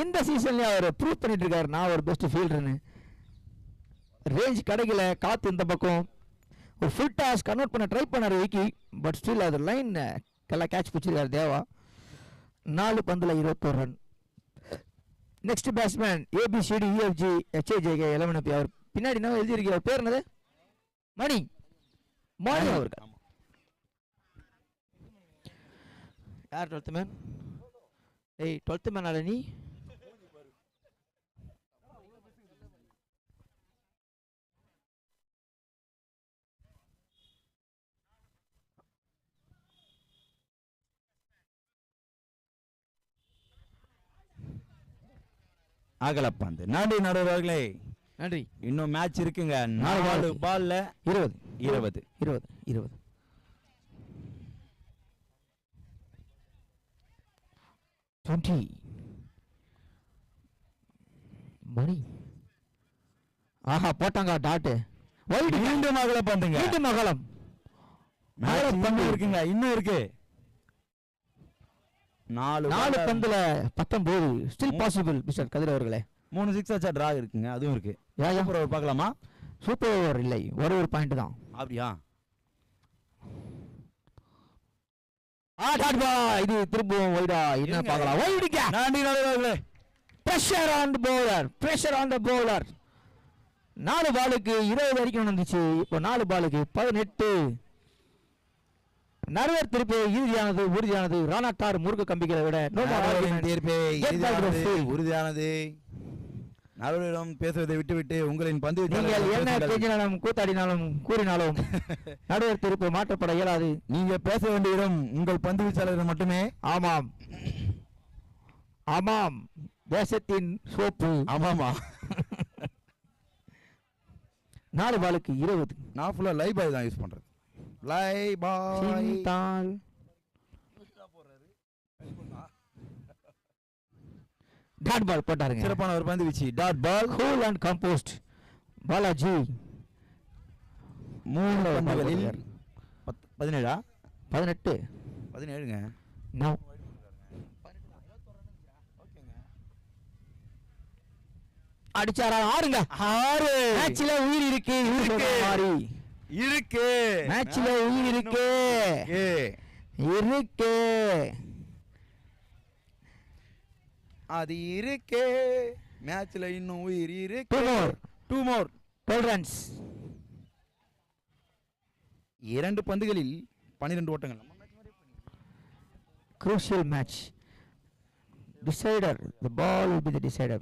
இந்த சீசன்லயே அவர் ப்ரூவ் பண்ணிட்டு இருக்காரு, நான் ஒரு பெஸ்ட் ஃபீல்டர்னு. ரேஞ்ச் கிடைக்கல. காத்து இந்த பக்கம் ஒரு ஃபுல் டாஸ் கன்வெர்ட் பண்ண ட்ரை பண்ணாரு விக்கி. பட் ஸ்டில் அது லைன் எல்லாம் கேட்ச் பிடிச்சிருக்காரு தேவா. 4 பந்துல 21 run. Next batsman ABCD EFG HIJK 11 அவர் பின்னாடி என்ன எழுதியிருக்க அவர் பேர் என்னது? மணி அவர்கள். யார் 12th மேன்? ஏய் 12th மேன் ஆட நீ? அகலப்பந்து. நன்றி நடுவர்களே. நன்றி. இன்னும் மேட்ச் இருக்குங்க. 4 பால்ல 20. மணி ஆஹா போட்டாங்க டாட். வைடு. மீண்டும் அகலப்பந்துங்க. மீண்டும் அகலம். பந்து இருக்குங்க, இன்னும் இருக்கு. 4 பந்துல 19 ஸ்டில் பாசிபிள் மிஸ்டர் கதிர் அவர்களே. 3 6 ஆச்சா டிரா இருக்குங்க, அதுவும் இருக்கு. சூப்பர் ஓவர் பார்க்கலாமா? சூப்பர் ஓவர் இல்லை, ஒரு பாயிண்ட் தான். அப்படியா? இது திரும்பவும் வைடா, என்ன பார்க்கலாம். வைடுங்க. நன்றி நடுவர்களே. Pressure on the bowler, pressure on the bowler. 4 பாலுக்கு 20 வரைக்கும் வந்துச்சு. இப்போ 4 பாலுக்கு 18. நடுவர் தீர்ப்பு இறுதியானது, உறுதியானது. ராணாட்டார் முருக கம்பிகளை விட தீர்ப்பு உறுதியானது. நடுவரிடம் பேசுவதை விட்டுவிட்டு உங்களின் பந்து நீங்கள் என்ன கெஞ்சினாலும் கூத்தாடினாலும் கூறினாலும் நடுவர் தீர்ப்பு மாற்றப்பட இயலாது. நீங்க பேச வேண்டிய இடம் உங்கள் பந்து வீச்சாளர்கள் மட்டுமே. ஆமாம் ஆமாம், தேசத்தின் சோப்பு. ஆமாமா. 4 பாலுக்கு 20. நான் ஃபுல்லா லைவ் பாய் தான் யூஸ் பண்றேன். லைவ் பாய் டாட் பால் போட்டாருங்க. சிறப்பான ஒரு பந்து வீச்சு. Dot ball. Cool and composed Balaji. 3 பந்துகளில் 17 17ங்க. நோ அடிச்சாரா? 6ங்க. 6. மேட்ச்ல உயிர் இருக்கு, மாறி இருக்கு. மேட்ச்ல உயிர் இருக்கு, இருக்கு. அது இருக்கு. மேட்ச்ல இன்னும் உயிர் இருக்கு. 2 more 12 runs. 2 பந்துகளில் 12 ஓட்டங்கள். Crucial match. Decider. The ball will be the decider.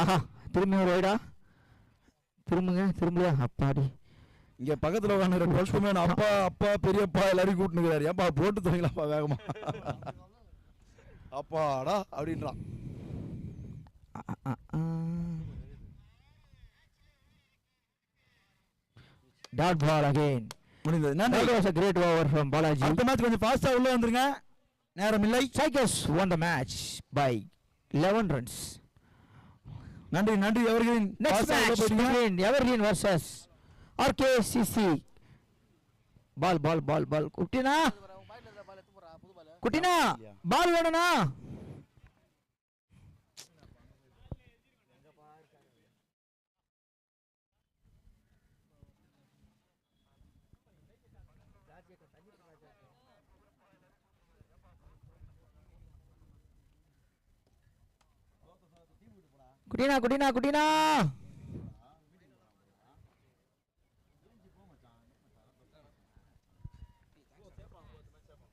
ஆஹா, திரும்பி ஒரு வைடா. திரும்புங்க. அப்பாடி. இங்க பக்கத்துல உட்காந்து 12th மேன் அப்பா அப்பா பெரியப்பா எல்லாரையும் கூட்டுனுக்கிறாரு. ஏப்பா போட்டு தரீங்களாப்பா வேகமா. அப்பாடா அப்படின்றான். Dot ball again. முடிந்தது. That was a great over from Balaji. அடுத்த மேட்ச் கொஞ்சம் ஃபாஸ்டா உள்ள வந்துருங்க, நேரம் இல்லை. Strikers won the match by 11 runs. நன்றி evergreen. Next match between Evergreen versus RKCC. Ball. குட்டினா பால் வேணும்னா குட்டினா